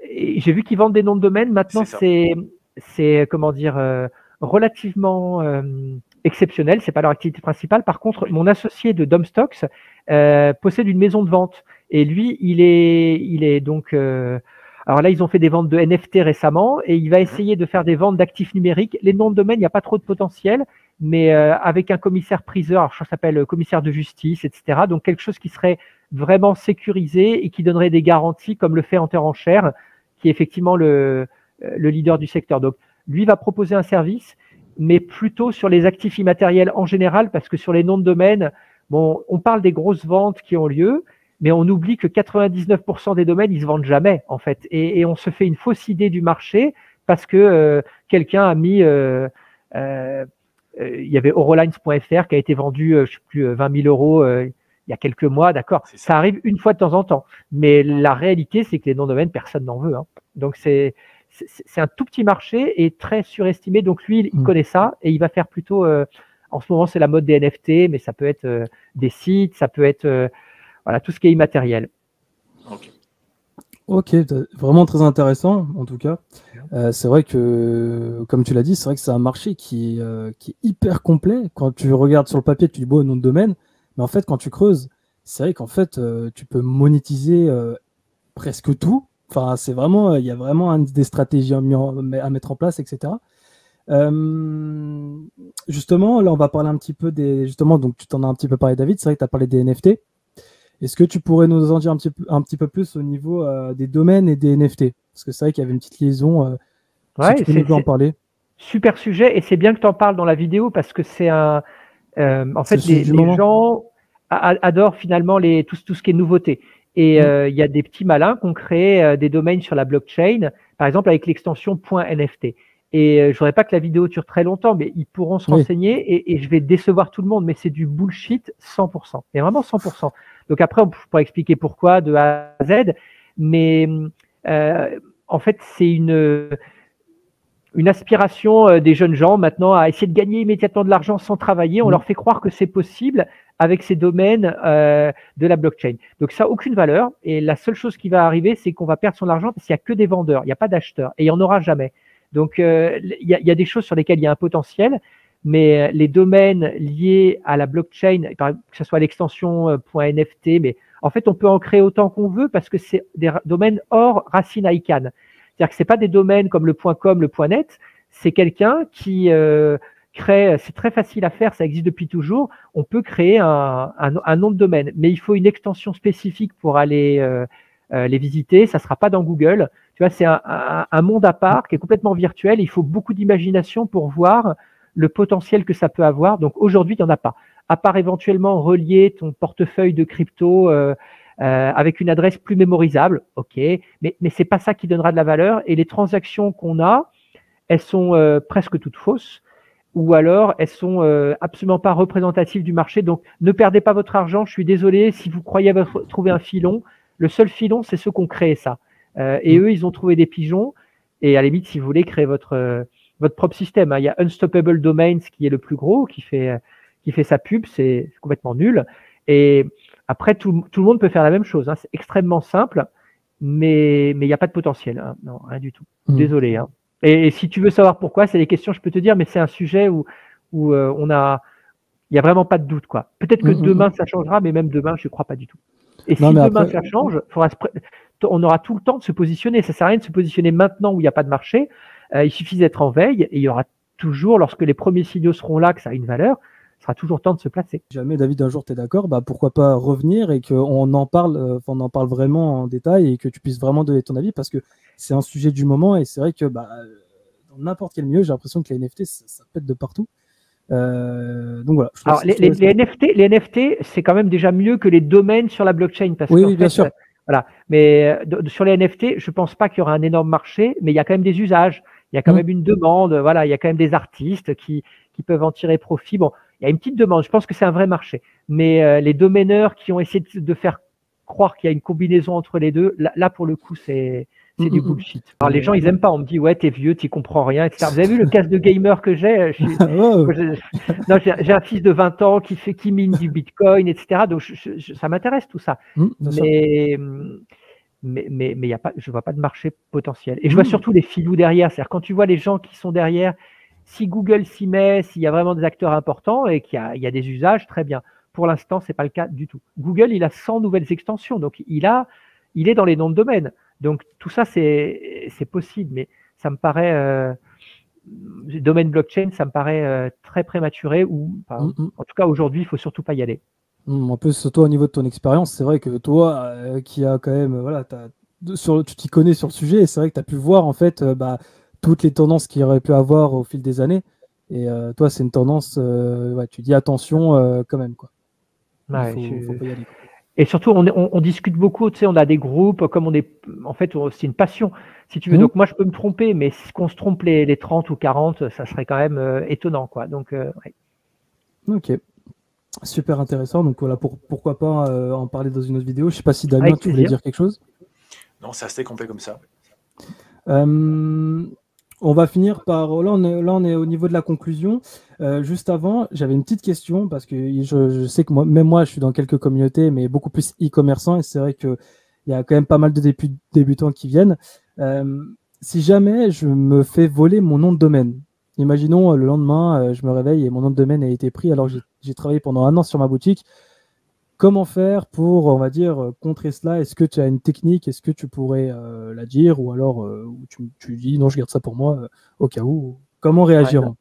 j'ai vu qu'ils vendent des noms de domaine. Maintenant, c'est comment dire, relativement exceptionnel. C'est pas leur activité principale. Par contre, mon associé de Domstocks possède une maison de vente. Et lui, il est donc alors là, ils ont fait des ventes de NFT récemment et il va essayer de faire des ventes d'actifs numériques. Les noms de domaine, il n'y a pas trop de potentiel, mais avec un commissaire priseur, alors je crois que ça s'appelle commissaire de justice, etc. Donc quelque chose qui serait vraiment sécurisé et qui donnerait des garanties comme le fait Interenchères, qui est effectivement le leader du secteur. Donc lui va proposer un service, mais plutôt sur les actifs immatériels en général, parce que sur les noms de domaine, bon, on parle des grosses ventes qui ont lieu, mais on oublie que 99% des domaines, ils se vendent jamais, en fait. Et on se fait une fausse idée du marché parce que quelqu'un a mis... il y avait Eurolines.fr qui a été vendu, je sais plus, 20 000 euros il y a quelques mois, d'accord. Ça arrive une fois de temps en temps. Mais la réalité, c'est que les noms de domaine, personne n'en veut. Hein. Donc, c'est un tout petit marché et très surestimé. Donc, lui, il connaît ça et il va faire plutôt... en ce moment, c'est la mode des NFT, mais ça peut être des sites, ça peut être... voilà, tout ce qui est immatériel. Ok, vraiment très intéressant en tout cas. C'est vrai que, comme tu l'as dit, c'est vrai que c'est un marché qui est hyper complet. Quand tu regardes sur le papier, tu dis bon, nom de domaine, mais en fait, quand tu creuses, c'est vrai qu'en fait, tu peux monétiser presque tout. Enfin, c'est vraiment, il y a vraiment des stratégies à mettre en place, etc. Justement, là, on va parler un petit peu justement, donc tu t'en as un petit peu parlé, David. C'est vrai que tu as parlé des NFT. Est-ce que tu pourrais nous en dire un petit peu plus au niveau des domaines et des NFT? Parce que c'est vrai qu'il y avait une petite liaison. Ouais, si tu peux nous en parler. Super sujet, et c'est bien que tu en parles dans la vidéo parce que c'est un. En fait, les gens adorent finalement tout ce qui est nouveauté. Et il y a des petits malins qui ont créé des domaines sur la blockchain, par exemple avec l'extension .nft. Et je voudrais pas que la vidéo dure très longtemps, mais ils pourront se renseigner et je vais décevoir tout le monde, mais c'est du bullshit 100%. Et vraiment 100%. Donc après, on pourra expliquer pourquoi de A à Z, mais en fait, c'est une aspiration des jeunes gens maintenant à essayer de gagner immédiatement de l'argent sans travailler. On leur fait croire que c'est possible avec ces domaines de la blockchain. Donc ça n'a aucune valeur et la seule chose qui va arriver, c'est qu'on va perdre son argent parce qu'il n'y a que des vendeurs, il n'y a pas d'acheteurs et il n'y en aura jamais. Donc il y a des choses sur lesquelles il y a un potentiel, mais les domaines liés à la blockchain, que ce soit l'extension .nft, mais en fait on peut en créer autant qu'on veut parce que c'est des domaines hors racine ICANN. C'est-à-dire que c'est pas des domaines comme le .com, le .net, c'est quelqu'un qui crée, c'est très facile à faire, ça existe depuis toujours, on peut créer un nom de domaine, mais il faut une extension spécifique pour aller les visiter, ça sera pas dans Google. Tu vois, c'est un monde à part qui est complètement virtuel, il faut beaucoup d'imagination pour voir le potentiel que ça peut avoir. Donc aujourd'hui, il n'y en a pas. À part éventuellement relier ton portefeuille de crypto avec une adresse plus mémorisable, ok, mais c'est pas ça qui donnera de la valeur. Et les transactions qu'on a, elles sont presque toutes fausses, ou alors elles sont absolument pas représentatives du marché. Donc ne perdez pas votre argent. Je suis désolé si vous croyez avoir trouvé un filon. Le seul filon, c'est ceux qui ont créé ça. Et eux, ils ont trouvé des pigeons. Et à la limite, si vous voulez créer votre propre système, il y a Unstoppable Domains qui est le plus gros, qui fait sa pub, c'est complètement nul. Et après, tout le monde peut faire la même chose. C'est extrêmement simple, mais il n'y a pas de potentiel. Non, rien du tout. Désolé. Et si tu veux savoir pourquoi, c'est des questions, je peux te dire, mais c'est un sujet où il n'y a vraiment pas de doute, quoi. Peut-être que demain, ça changera, mais même demain, je ne crois pas du tout. Et si demain, ça change, on aura tout le temps de se positionner. Ça ne sert à rien de se positionner maintenant où il n'y a pas de marché. Il suffit d'être en veille et il y aura toujours, lorsque les premiers signaux seront là, que ça a une valeur, il sera toujours temps de se placer. Si jamais, David, un jour tu es d'accord, pourquoi pas revenir et qu'on en parle, vraiment en détail et que tu puisses vraiment donner ton avis parce que c'est un sujet du moment et c'est vrai que dans n'importe quel milieu, j'ai l'impression que les NFT, ça pète de partout. Donc voilà. Alors, les NFT, c'est quand même déjà mieux que les domaines sur la blockchain. Parce oui, bien sûr. Voilà. Mais sur les NFT, je ne pense pas qu'il y aura un énorme marché, mais il y a quand même des usages. Il y a quand même une demande. Voilà, il y a quand même des artistes qui peuvent en tirer profit. Bon, il y a une petite demande. Je pense que c'est un vrai marché. Mais les domaineurs qui ont essayé de faire croire qu'il y a une combinaison entre les deux, là pour le coup, c'est du bullshit. Alors les gens, ils aiment pas. On me dit, ouais, t'es vieux, t'y comprends rien, etc. Vous avez vu le casque de gamer que j'ai? J'ai un fils de 20 ans qui mine du Bitcoin, etc. Donc ça m'intéresse tout ça. Mais y a pas, je vois pas de marché potentiel. Et je vois surtout les filous derrière. C'est-à-dire quand tu vois les gens qui sont derrière, si Google s'y met, s'il y a vraiment des acteurs importants et qu'il y a des usages, très bien. Pour l'instant, c'est pas le cas du tout. Google, il a 100 nouvelles extensions, donc il est dans les noms de domaine. Donc tout ça, c'est possible, mais ça me paraît domaine blockchain, ça me paraît très prématuré ou en tout cas aujourd'hui, il faut surtout pas y aller. En plus, toi, au niveau de ton expérience, c'est vrai que toi, qui a quand même, tu t'y connais sur le sujet, et c'est vrai que tu as pu voir en fait toutes les tendances qu'il y aurait pu avoir au fil des années. Et toi, c'est une tendance, tu dis attention quand même, quoi. Il faut pas y aller. Et surtout, on discute beaucoup, tu sais, on a des groupes, en fait, c'est une passion, si tu veux. Donc moi, je peux me tromper, mais qu'on se trompe les 30 ou 40, ça serait quand même étonnant, quoi. Donc, ouais. Ok. Super intéressant. Donc voilà, pourquoi pas en parler dans une autre vidéo. Je sais pas si Damien, tu voulais dire quelque chose? Non, c'est assez complet comme ça. On va finir par... Là, on est au niveau de la conclusion. Juste avant, j'avais une petite question parce que je sais que même moi, je suis dans quelques communautés, mais beaucoup plus e-commerçants. Et c'est vrai qu'il y a quand même pas mal de débutants qui viennent. Si jamais je me fais voler mon nom de domaine, imaginons le lendemain, je me réveille et mon nom de domaine a été pris alors que j'ai travaillé pendant 1 an sur ma boutique. Comment faire pour, on va dire, contrer cela? Est-ce que tu as une technique? Est-ce que tu pourrais la dire? Ou alors tu dis non, je garde ça pour moi au cas où. Comment réagir?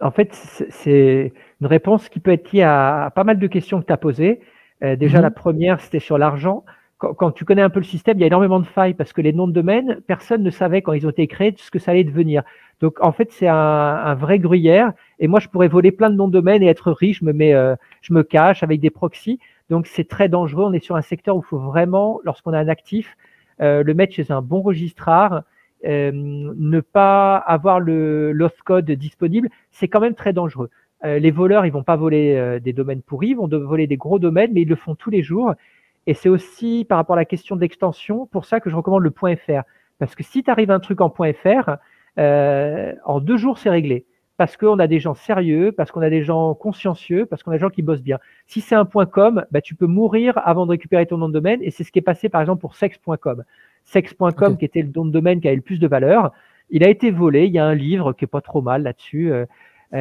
En fait, c'est une réponse qui peut être liée à pas mal de questions que tu as posées. Déjà, la première, c'était sur l'argent. Quand tu connais un peu le système, il y a énormément de failles parce que les noms de domaine, personne ne savait quand ils ont été créés ce que ça allait devenir. Donc, en fait, c'est un vrai gruyère. Et moi, je pourrais voler plein de noms de domaine et être riche. Je me cache avec des proxys. Donc, c'est très dangereux. On est sur un secteur où il faut vraiment, lorsqu'on a un actif, le mettre chez un bon registrar, ne pas avoir le lost code disponible. C'est quand même très dangereux. Les voleurs, ils vont pas voler des domaines pourris, ils vont voler des gros domaines, mais ils le font tous les jours. Et c'est aussi par rapport à la question d'extension, pour ça que je recommande le .fr. Parce que si tu arrives à un truc en .fr, en 2 jours, c'est réglé. Parce qu'on a des gens sérieux, parce qu'on a des gens consciencieux, parce qu'on a des gens qui bossent bien. Si c'est un .com, bah, tu peux mourir avant de récupérer ton nom de domaine. Et c'est ce qui est passé, par exemple, pour sex.com. Sex.com, okay, qui était le nom de domaine qui avait le plus de valeur, il a été volé. Il y a un livre qui est pas trop mal là-dessus,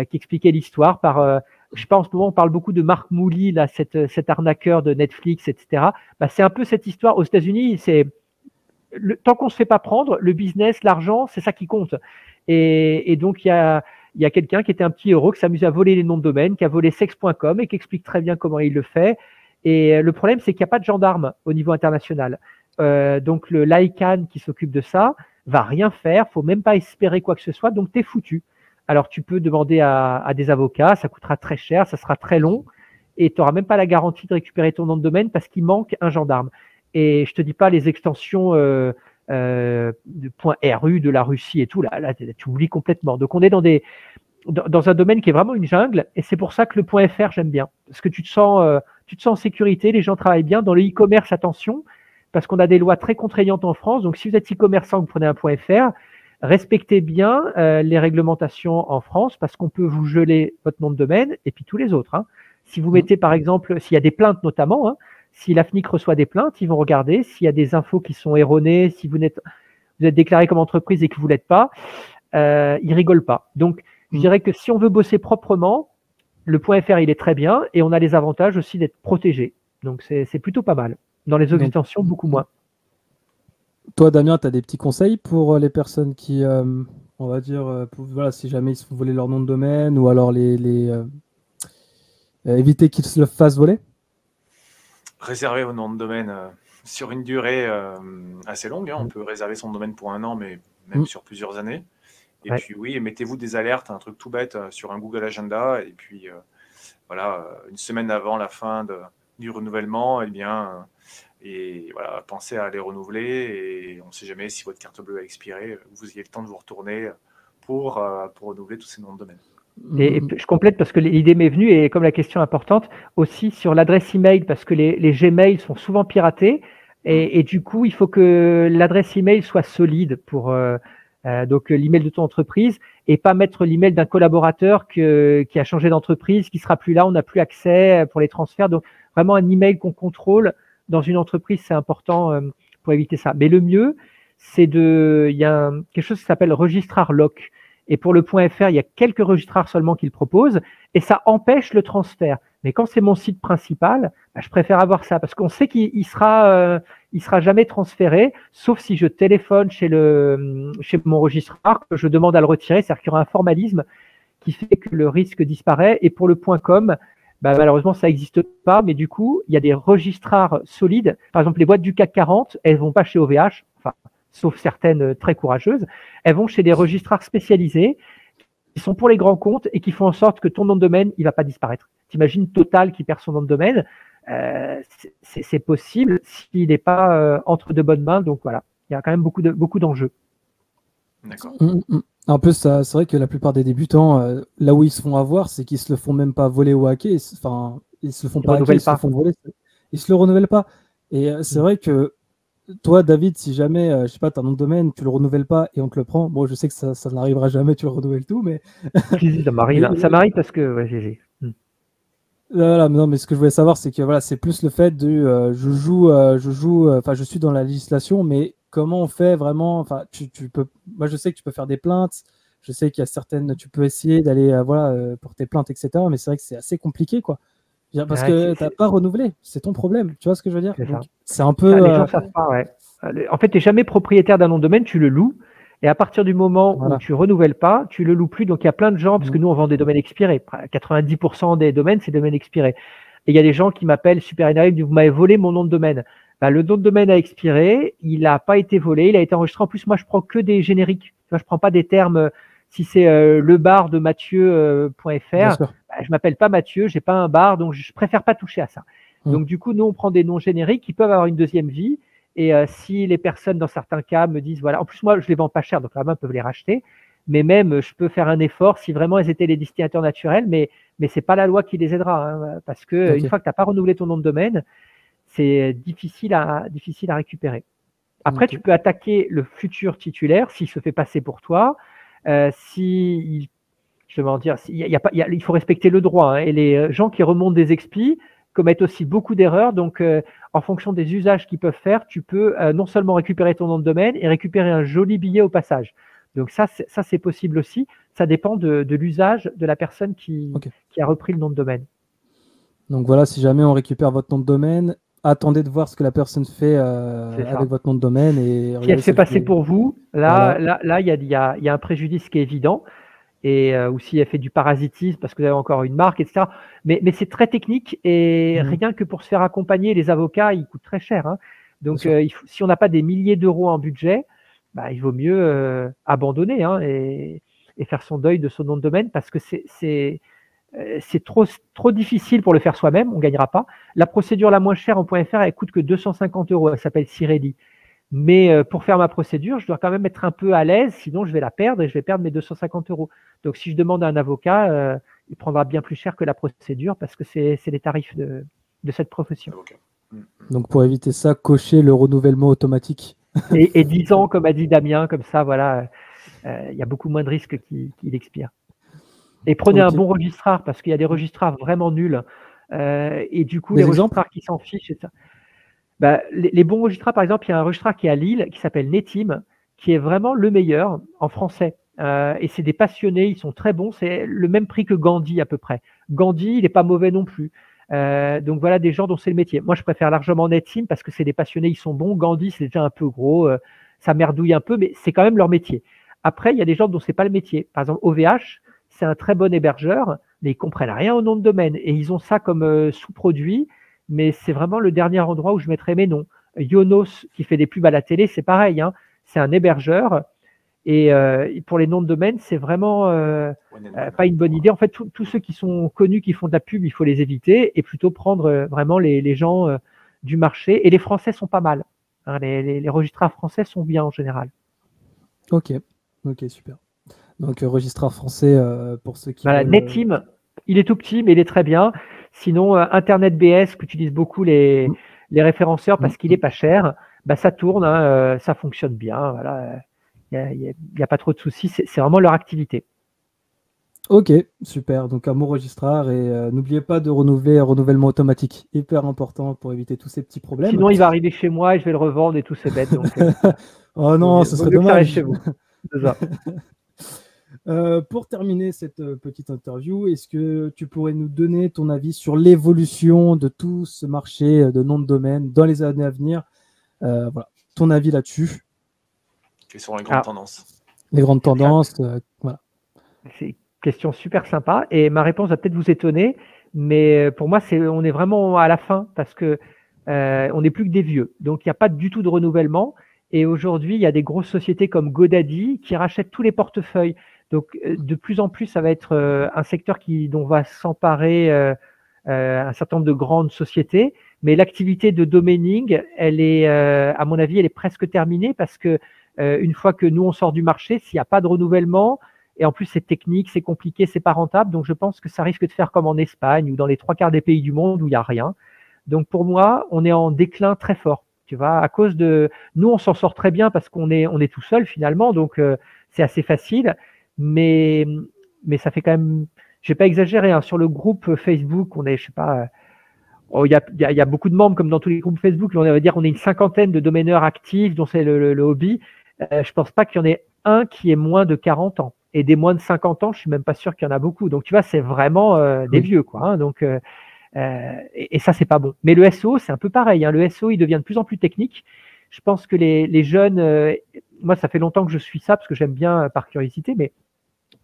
qui expliquait l'histoire par... je sais pas, en ce moment, on parle beaucoup de Marc Mouli, là, cet arnaqueur de Netflix, etc. Bah, c'est un peu cette histoire. Aux États-Unis, c'est tant qu'on se fait pas prendre, le business, l'argent, c'est ça qui compte. Et donc, il y a quelqu'un qui était un petit euro, qui s'amusait à voler les noms de domaine, qui a volé sex.com et qui explique très bien comment il le fait. Et le problème, c'est qu'il n'y a pas de gendarme au niveau international. Donc, le l'ICANN qui s'occupe de ça va rien faire. Faut même pas espérer quoi que ce soit. Donc, t'es foutu. Alors, tu peux demander à des avocats. Ça coûtera très cher. Ça sera très long. Et tu n'auras même pas la garantie de récupérer ton nom de domaine parce qu'il manque un gendarme. Et je te dis pas les extensions de .ru de la Russie et tout. Là, tu oublies complètement. Donc, on est dans un domaine qui est vraiment une jungle. Et c'est pour ça que le .fr, j'aime bien. Parce que tu te sens en sécurité. Les gens travaillent bien. Dans le e-commerce, attention. Parce qu'on a des lois très contraignantes en France. Donc, si vous êtes e-commerçant, vous prenez un .fr, respectez bien les réglementations en France parce qu'on peut vous geler votre nom de domaine et puis tous les autres. Hein. Si vous mettez, par exemple, s'il y a des plaintes notamment, hein, si la FNIC reçoit des plaintes, ils vont regarder s'il y a des infos qui sont erronées, si vous êtes déclaré comme entreprise et que vous ne l'êtes pas, ils rigolent pas. Donc, je dirais que si on veut bosser proprement, le .fr, il est très bien et on a les avantages aussi d'être protégé. Donc, c'est plutôt pas mal. Dans les autres extensions, beaucoup moins. Toi, Damien, tu as des petits conseils pour les personnes qui, on va dire, voilà, si jamais ils se font voler leur nom de domaine ou alors éviter qu'ils se le fassent voler? Réserver vos noms de domaine sur une durée assez longue. Hein. On peut réserver son domaine pour 1 an, mais même sur plusieurs années. Et puis, oui, mettez-vous des alertes, un truc tout bête sur un Google Agenda. Et puis, voilà, une semaine avant la fin du renouvellement, et voilà, pensez à les renouveler et on ne sait jamais si votre carte bleue a expiré, vous ayez le temps de vous retourner pour renouveler tous ces noms de domaine. Et je complète parce que l'idée m'est venue et comme la question est importante, aussi sur l'adresse email parce que les Gmail sont souvent piratés et du coup, il faut que l'adresse email soit solide pour donc l'email de ton entreprise et pas mettre l'email d'un collaborateur qui a changé d'entreprise, qui sera plus là, on n'a plus accès pour les transferts. Donc vraiment un email qu'on contrôle dans une entreprise, c'est important pour éviter ça. Mais le mieux, c'est il y a quelque chose qui s'appelle registrar lock. Et pour le .fr, il y a quelques registrars seulement qui le proposent et ça empêche le transfert. Mais quand c'est mon site principal, bah, je préfère avoir ça parce qu'on sait qu'il sera jamais transféré, sauf si je téléphone chez mon registrar, que je demande à le retirer, c'est-à-dire qu'il y aura un formalisme qui fait que le risque disparaît. Et pour le .com, bah, malheureusement, ça n'existe pas, mais du coup, il y a des registrars solides. Par exemple, les boîtes du CAC 40, elles vont pas chez OVH, enfin, sauf certaines très courageuses, elles vont chez des registrars spécialisés qui sont pour les grands comptes et qui font en sorte que ton nom de domaine, il va pas disparaître. T'imagines Total qui perd son nom de domaine, c'est possible s'il n'est pas entre de bonnes mains. Donc voilà, il y a quand même beaucoup d'enjeux. D'accord. En plus, c'est vrai que la plupart des débutants, là où ils se font avoir, c'est qu'ils se le font même pas voler ou hacker. Enfin, ils se le font pas hacker, ils se le font voler. Ils se le renouvellent pas. Et c'est vrai que toi, David, si jamais, je sais pas, tu as un nom de domaine, tu le renouvelles pas et on te le prend. Bon, je sais que ça n'arrivera jamais, tu le renouvelles tout, mais ça m'arrive. Ça m'arrive parce que ouais, GG. Voilà, non, mais ce que je voulais savoir, c'est que voilà, c'est plus le fait de je suis dans la législation, mais comment on fait vraiment? Enfin, tu peux. Moi, je sais que tu peux faire des plaintes. Je sais qu'il y a certaines, tu peux essayer d'aller porter plainte, etc. Mais c'est vrai que c'est assez compliqué, quoi. Parce que tu n'as pas renouvelé, c'est ton problème. Tu vois ce que je veux dire? C'est un peu. Les gens savent pas, ouais. En fait, tu n'es jamais propriétaire d'un nom de domaine, tu le loues. Et à partir du moment où tu renouvelles pas, tu le loues plus. Donc, il y a plein de gens, parce que nous, on vend des domaines expirés. 90% des domaines, c'est des domaines expirés. Et il y a des gens qui m'appellent super énervés, ils me disent, vous m'avez volé mon nom de domaine. Bah, le nom de domaine a expiré, il n'a pas été volé, il a été enregistré. En plus, moi, je prends que des génériques. Tu vois, je prends pas des termes. Si c'est le bar de Mathieu.fr, je m'appelle pas Mathieu, j'ai pas un bar, donc je préfère pas toucher à ça. Donc, du coup, nous, on prend des noms génériques qui peuvent avoir une deuxième vie. Et si les personnes, dans certains cas, me disent, voilà, en plus, moi, je les vends pas cher, donc là-bas, ils peuvent les racheter. Mais même, je peux faire un effort si vraiment elles étaient les destinateurs naturels, mais c'est pas la loi qui les aidera, hein, parce que une fois que tu n'as pas renouvelé ton nom de domaine, c'est difficile à récupérer. Après, tu peux attaquer le futur titulaire s'il se fait passer pour toi. Il faut respecter le droit, hein, et les gens qui remontent des expis commettent aussi beaucoup d'erreurs. Donc, en fonction des usages qu'ils peuvent faire, tu peux non seulement récupérer ton nom de domaine et récupérer un joli billet au passage. Donc ça c'est possible aussi. Ça dépend de l'usage de la personne qui a repris le nom de domaine. Donc voilà, si jamais on récupère votre nom de domaine, attendez de voir ce que la personne fait avec votre nom de domaine. Et si elle se fait passer pour vous, là, il y a un préjudice qui est évident. Et ou si elle fait du parasitisme parce que vous avez encore une marque, etc. Mais c'est très technique et rien que pour se faire accompagner, les avocats, ils coûtent très cher, hein. Donc si on n'a pas des milliers d'euros en budget, il vaut mieux abandonner, hein, et faire son deuil de son nom de domaine parce que c'est trop difficile pour le faire soi-même, on ne gagnera pas. La procédure la moins chère en .fr, elle coûte que 250 €, elle s'appelle Cirelli. Mais pour faire ma procédure, je dois quand même être un peu à l'aise, sinon je vais la perdre et je vais perdre mes 250 €. Donc si je demande à un avocat, il prendra bien plus cher que la procédure parce que c'est les tarifs de cette profession. Donc pour éviter ça, cochez le renouvellement automatique. Et 10 ans, comme a dit Damien, comme ça, voilà, il y a beaucoup moins de risques qu'il expire. Et prenez un bon registraire parce qu'il y a des registraires vraiment nuls. Et du coup, les registraires qui s'en fichent, etc. Les bons registraires, par exemple, il y a un registraire qui est à Lille qui s'appelle Netim, qui est vraiment le meilleur en français. Et c'est des passionnés, ils sont très bons. C'est le même prix que Gandhi à peu près. Gandhi, il n'est pas mauvais non plus. Donc voilà, des gens dont c'est le métier. Moi, je préfère largement Netim parce que c'est des passionnés, ils sont bons. Gandhi, c'est déjà un peu gros, ça merdouille un peu, mais c'est quand même leur métier. Après, il y a des gens dont c'est pas le métier. Par exemple, OVH, c'est un très bon hébergeur, mais ils comprennent rien au nom de domaine et ils ont ça comme sous-produit. Mais c'est vraiment le dernier endroit où je mettrais mes noms. Yonos, qui fait des pubs à la télé, c'est pareil, hein. C'est un hébergeur. Et pour les noms de domaine, c'est vraiment pas une bonne idée. En fait, tous ceux qui sont connus, qui font de la pub, il faut les éviter et plutôt prendre vraiment les gens du marché. Et les Français sont pas mal, hein. Les registraires français sont bien en général. Ok, super. Donc registraire français pour ceux qui veulent... Netim, il est tout petit, mais il est très bien. Sinon, Internet BS, qu'utilisent beaucoup les référenceurs parce qu'il est pas cher, ça tourne, hein, ça fonctionne bien. Voilà. Il n'y a pas trop de soucis, c'est vraiment leur activité. Ok, super. Donc un mot registraire et n'oubliez pas de renouveler un renouvellement automatique. Hyper important pour éviter tous ces petits problèmes. Sinon, il va arriver chez moi et je vais le revendre et tout, c'est bête. Donc, oh non, ce serait dommage. Chez vous. C'est ça. Pour terminer cette petite interview, est-ce que tu pourrais nous donner ton avis sur l'évolution de tout ce marché de nom de domaine dans les années à venir? Voilà, ton avis là-dessus. Quelles sont les grandes tendances? Les grandes tendances, voilà. C'est une question super sympa et ma réponse va peut-être vous étonner, mais pour moi, on est vraiment à la fin parce que on n'est plus que des vieux. Donc, il n'y a pas du tout de renouvellement. Et aujourd'hui, il y a des grosses sociétés comme GoDaddy qui rachètent tous les portefeuilles. Donc, de plus en plus, ça va être un secteur dont va s'emparer un certain nombre de grandes sociétés. Mais l'activité de domaining, elle est, à mon avis, elle est presque terminée parce que une fois que nous, on sort du marché, s'il n'y a pas de renouvellement, et en plus, c'est technique, c'est compliqué, c'est pas rentable. Donc, je pense que ça risque de faire comme en Espagne ou dans les 3/4 des pays du monde où il n'y a rien. Donc, pour moi, on est en déclin très fort. Tu vois, à cause de nous, on s'en sort très bien parce qu'on est tout seul finalement, donc c'est assez facile. Mais ça fait quand même, je vais pas exagérer, hein, sur le groupe Facebook, on est, je sais pas, il y a beaucoup de membres comme dans tous les groupes Facebook, on va dire on est une 50aine de domaineurs actifs dont c'est le hobby. Je pense pas qu'il y en ait un qui ait moins de 40 ans. Et des moins de 50 ans, je suis même pas sûr qu'il y en a beaucoup. Donc tu vois, c'est vraiment des vieux, quoi, hein, donc et ça, c'est pas bon. Mais le SEO, c'est un peu pareil, hein. Le SEO, il devient de plus en plus technique. Je pense que les jeunes, moi, ça fait longtemps que je suis ça parce que j'aime bien par curiosité, mais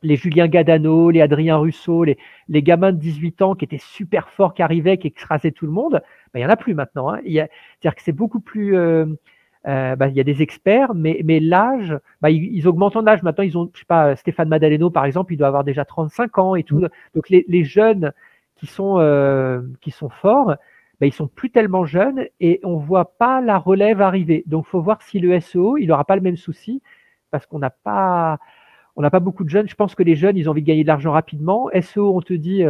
les Julien Gadano, les Adrien Russo, les gamins de 18 ans qui étaient super forts, qui arrivaient, qui écrasaient tout le monde, il y en a plus maintenant, hein. C'est-à-dire que c'est beaucoup plus... il y a des experts, mais l'âge, ils augmentent en âge. Maintenant, ils ont, je sais pas, Stéphane Madaleno, par exemple, il doit avoir déjà 35 ans et tout. Donc, les jeunes qui sont forts, ben, ils sont plus tellement jeunes et on voit pas la relève arriver. Donc, faut voir si le SEO, il n'aura pas le même souci parce qu'on n'a pas beaucoup de jeunes. Je pense que les jeunes, ils ont envie de gagner de l'argent rapidement. SEO, on te dit,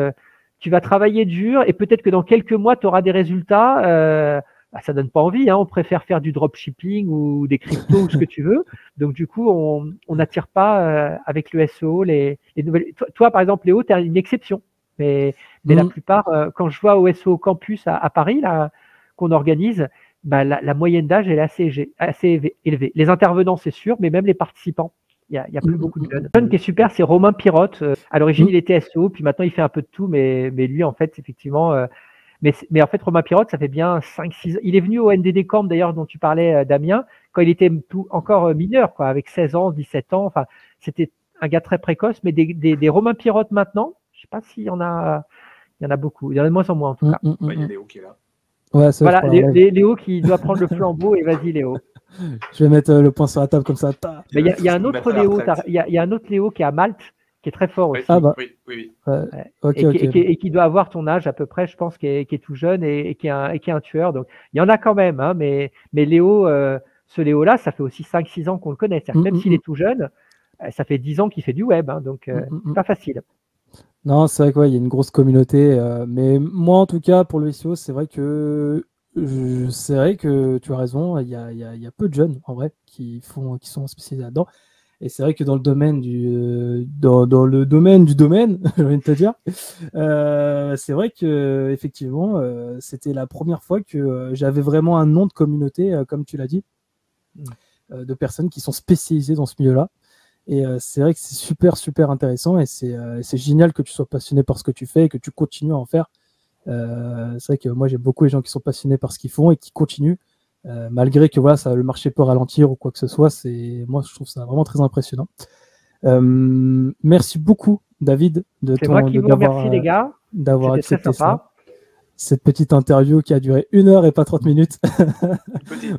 tu vas travailler dur et peut-être que dans quelques mois, tu auras des résultats. Ça donne pas envie, hein. On préfère faire du dropshipping ou des cryptos ou ce que tu veux. Donc, du coup, on n'attire pas avec le SEO les nouvelles. Toi, par exemple, Léo, tu as une exception. Mais la plupart, quand je vois au SEO Campus à Paris, là, qu'on organise, bah, la moyenne d'âge elle est assez élevée. Les intervenants, c'est sûr, mais même les participants. Il y a plus beaucoup de jeunes. Un jeune qui est super, c'est Romain Pirotte. À l'origine, il était SEO, puis maintenant, il fait un peu de tout, mais lui, en fait, effectivement. Mais en fait, Romain Pirotte, ça fait bien 5-6 ans. Il est venu au NDD Camp, d'ailleurs, dont tu parlais, Damien, quand il était encore mineur, quoi, avec 16 ans, 17 ans. Enfin, c'était un gars très précoce, mais des Romain Pirotte maintenant, je ne sais pas s'il y en a beaucoup. Il y en a de moins en moins, en tout cas. Il y a Léo qui est là. Ouais, voilà, Léo qui doit prendre le flambeau, et vas-y, Léo. Je vais mettre le point sur la table comme ça. Il y a un autre Léo, il y a un autre Léo qui est à Malte, qui est très fort aussi. Ah bah. Oui. Et qui doit avoir ton âge à peu près, je pense, qui est tout jeune et qui est un tueur. Donc, il y en a quand même, hein, mais Léo, ce Léo-là, ça fait aussi 5-6 ans qu'on le connaît. Même s'il est tout jeune, ça fait 10 ans qu'il fait du web, hein, donc c'est pas facile. Non, c'est vrai qu'il y a une grosse communauté, mais moi, en tout cas, pour le SEO, c'est vrai que tu as raison, il y a peu de jeunes, en vrai, qui sont spécialisés là-dedans. Et c'est vrai que dans le domaine dans le domaine du domaine, j'ai envie de te dire, c'est vrai que effectivement, c'était la première fois que j'avais vraiment un nom de communauté, comme tu l'as dit, de personnes qui sont spécialisées dans ce milieu-là. Et c'est vrai que c'est super, super intéressant et c'est génial que tu sois passionné par ce que tu fais et que tu continues à en faire. C'est vrai que moi, j'aime beaucoup les gens qui sont passionnés par ce qu'ils font et qui continuent. Malgré que voilà, le marché peut ralentir ou quoi que ce soit, moi je trouve ça vraiment très impressionnant. Merci beaucoup, David, c'est moi qui vous remercie, les gars, d'avoir accepté ça. Cette petite interview qui a duré 1 heure et pas 30 minutes.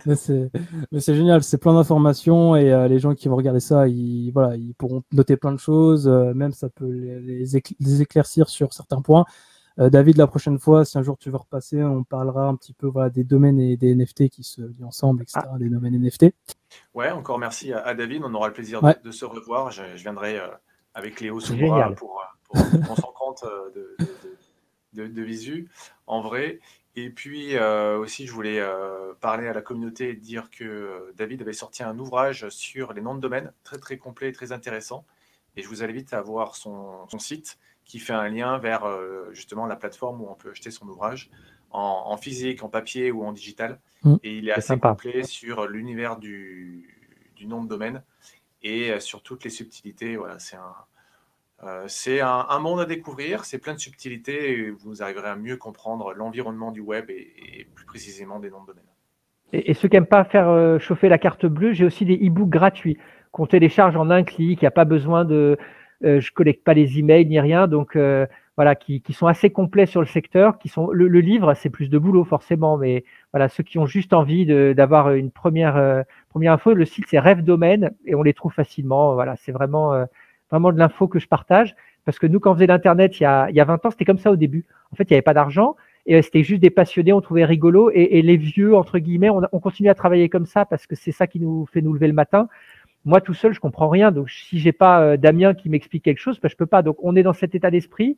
mais c'est génial, c'est plein d'informations et les gens qui vont regarder ça, ils pourront noter plein de choses, même ça peut les éclaircir sur certains points. David, la prochaine fois, si un jour tu veux repasser, on parlera un petit peu des domaines et des NFT qui se lient ensemble, etc. Des domaines NFT. Ouais, encore merci à David. On aura le plaisir de se revoir. Je viendrai avec Léo sous bras pour qu'on s'en compte de visu, en vrai. Et puis aussi, je voulais parler à la communauté et dire que David avait sorti un ouvrage sur les noms de domaine, très très complet et très intéressant. Et je vous invite à voir son site qui fait un lien vers justement la plateforme où on peut acheter son ouvrage en physique, en papier ou en digital. Et il est assez complet sur l'univers du nom de domaine et sur toutes les subtilités. Voilà, c'est un monde à découvrir, c'est plein de subtilités et vous arriverez à mieux comprendre l'environnement du web et plus précisément des noms de domaine. Et ceux qui n'aiment pas faire chauffer la carte bleue, j'ai aussi des e-books gratuits qu'on télécharge en un clic. Il n'y a pas besoin de... je collecte pas les emails ni rien, donc voilà, qui sont assez complets sur le secteur. Le livre, c'est plus de boulot forcément, mais voilà, ceux qui ont juste envie d'avoir une première info, le site c'est Rêve Domaine et on les trouve facilement. Voilà, c'est vraiment de l'info que je partage parce que nous, quand on faisait l'internet il y a 20 ans, c'était comme ça au début. En fait, il n'y avait pas d'argent et c'était juste des passionnés, on trouvait rigolo et les vieux entre guillemets, on continue à travailler comme ça parce que c'est ça qui nous fait nous lever le matin. Moi, tout seul, je comprends rien. Donc, si j'ai pas Damien qui m'explique quelque chose, je peux pas. Donc, on est dans cet état d'esprit,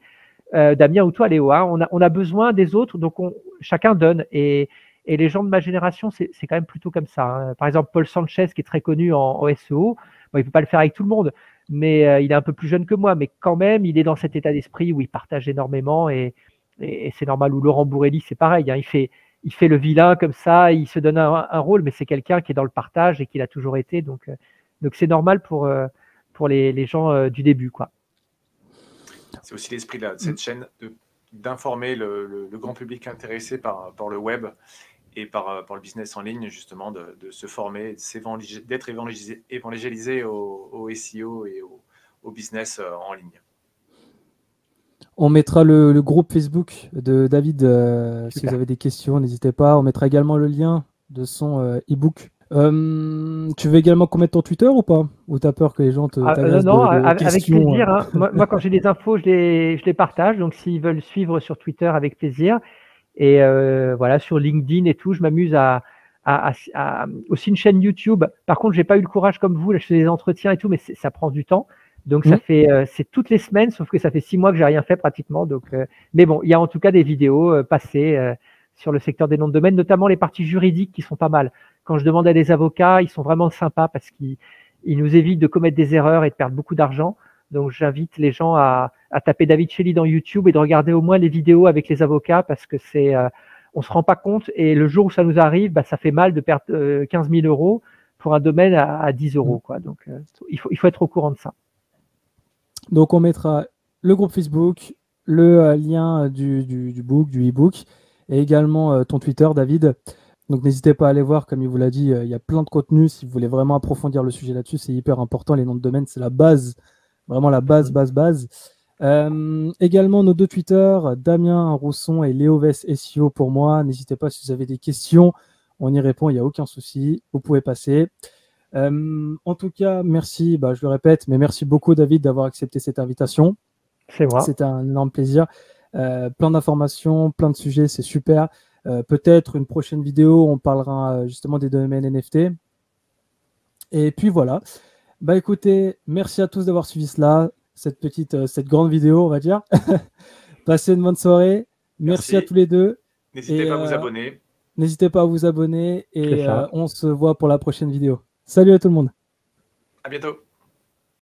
Damien ou toi, Léo. Hein, on a besoin des autres, donc chacun donne. Et les gens de ma génération, c'est quand même plutôt comme ça. Hein. Par exemple, Paul Sanchez, qui est très connu en SEO, bon, il peut pas le faire avec tout le monde, mais il est un peu plus jeune que moi. Mais quand même, il est dans cet état d'esprit où il partage énormément et c'est normal. Ou Laurent Bourrelli, c'est pareil. Hein, il fait le vilain comme ça, il se donne un rôle, mais c'est quelqu'un qui est dans le partage et qui l'a toujours été. Donc c'est normal pour les gens du début, quoi. C'est aussi l'esprit de cette chaîne d'informer le grand public intéressé par le web et par le business en ligne, justement, de se former, d'être évangélisé au SEO et au business en ligne. On mettra le groupe Facebook de David. Si vous avez des questions, n'hésitez pas. On mettra également le lien de son e-book. Tu veux également qu'on mette ton Twitter ou pas? Ou t'as peur que les gens te t'agressent avec plaisir. Hein. Moi, quand j'ai des infos, je les partage. Donc, s'ils veulent suivre sur Twitter, avec plaisir. Et voilà, sur LinkedIn et tout, je m'amuse aussi une chaîne YouTube. Par contre, j'ai pas eu le courage comme vous, là, je fais des entretiens et tout, mais ça prend du temps. Donc ça fait, c'est toutes les semaines, sauf que ça fait 6 mois que j'ai rien fait pratiquement. Donc, mais bon, il y a en tout cas des vidéos passées sur le secteur des noms de domaine, notamment les parties juridiques qui sont pas mal. Quand je demande à des avocats, ils sont vraiment sympas parce qu'ils nous évitent de commettre des erreurs et de perdre beaucoup d'argent. Donc j'invite les gens à taper David Chelly dans YouTube et de regarder au moins les vidéos avec les avocats parce que c'est on se rend pas compte et le jour où ça nous arrive, bah, ça fait mal de perdre 15 000 euros pour un domaine à 10 euros, quoi. Donc il faut être au courant de ça. Donc on mettra le groupe Facebook, le lien du e-book et également ton Twitter, David. Donc n'hésitez pas à aller voir, comme il vous l'a dit, il y a plein de contenu. Si vous voulez vraiment approfondir le sujet là-dessus, c'est hyper important. Les noms de domaine, c'est la base, vraiment la base. Également nos 2 Twitter, Damien Rousson et Léoves SEO pour moi. N'hésitez pas si vous avez des questions, on y répond, il n'y a aucun souci. Vous pouvez passer. En tout cas, merci, je le répète, mais merci beaucoup David d'avoir accepté cette invitation. C'est moi. C'était un énorme plaisir. Plein d'informations, plein de sujets, c'est super. Peut-être une prochaine vidéo, on parlera justement des domaines NFT. Et puis voilà. Écoutez, merci à tous d'avoir suivi cela, cette grande vidéo, on va dire. Passez une bonne soirée. Merci à tous les deux. N'hésitez pas à vous abonner. N'hésitez pas à vous abonner et on se voit pour la prochaine vidéo. Salut à tout le monde. À bientôt.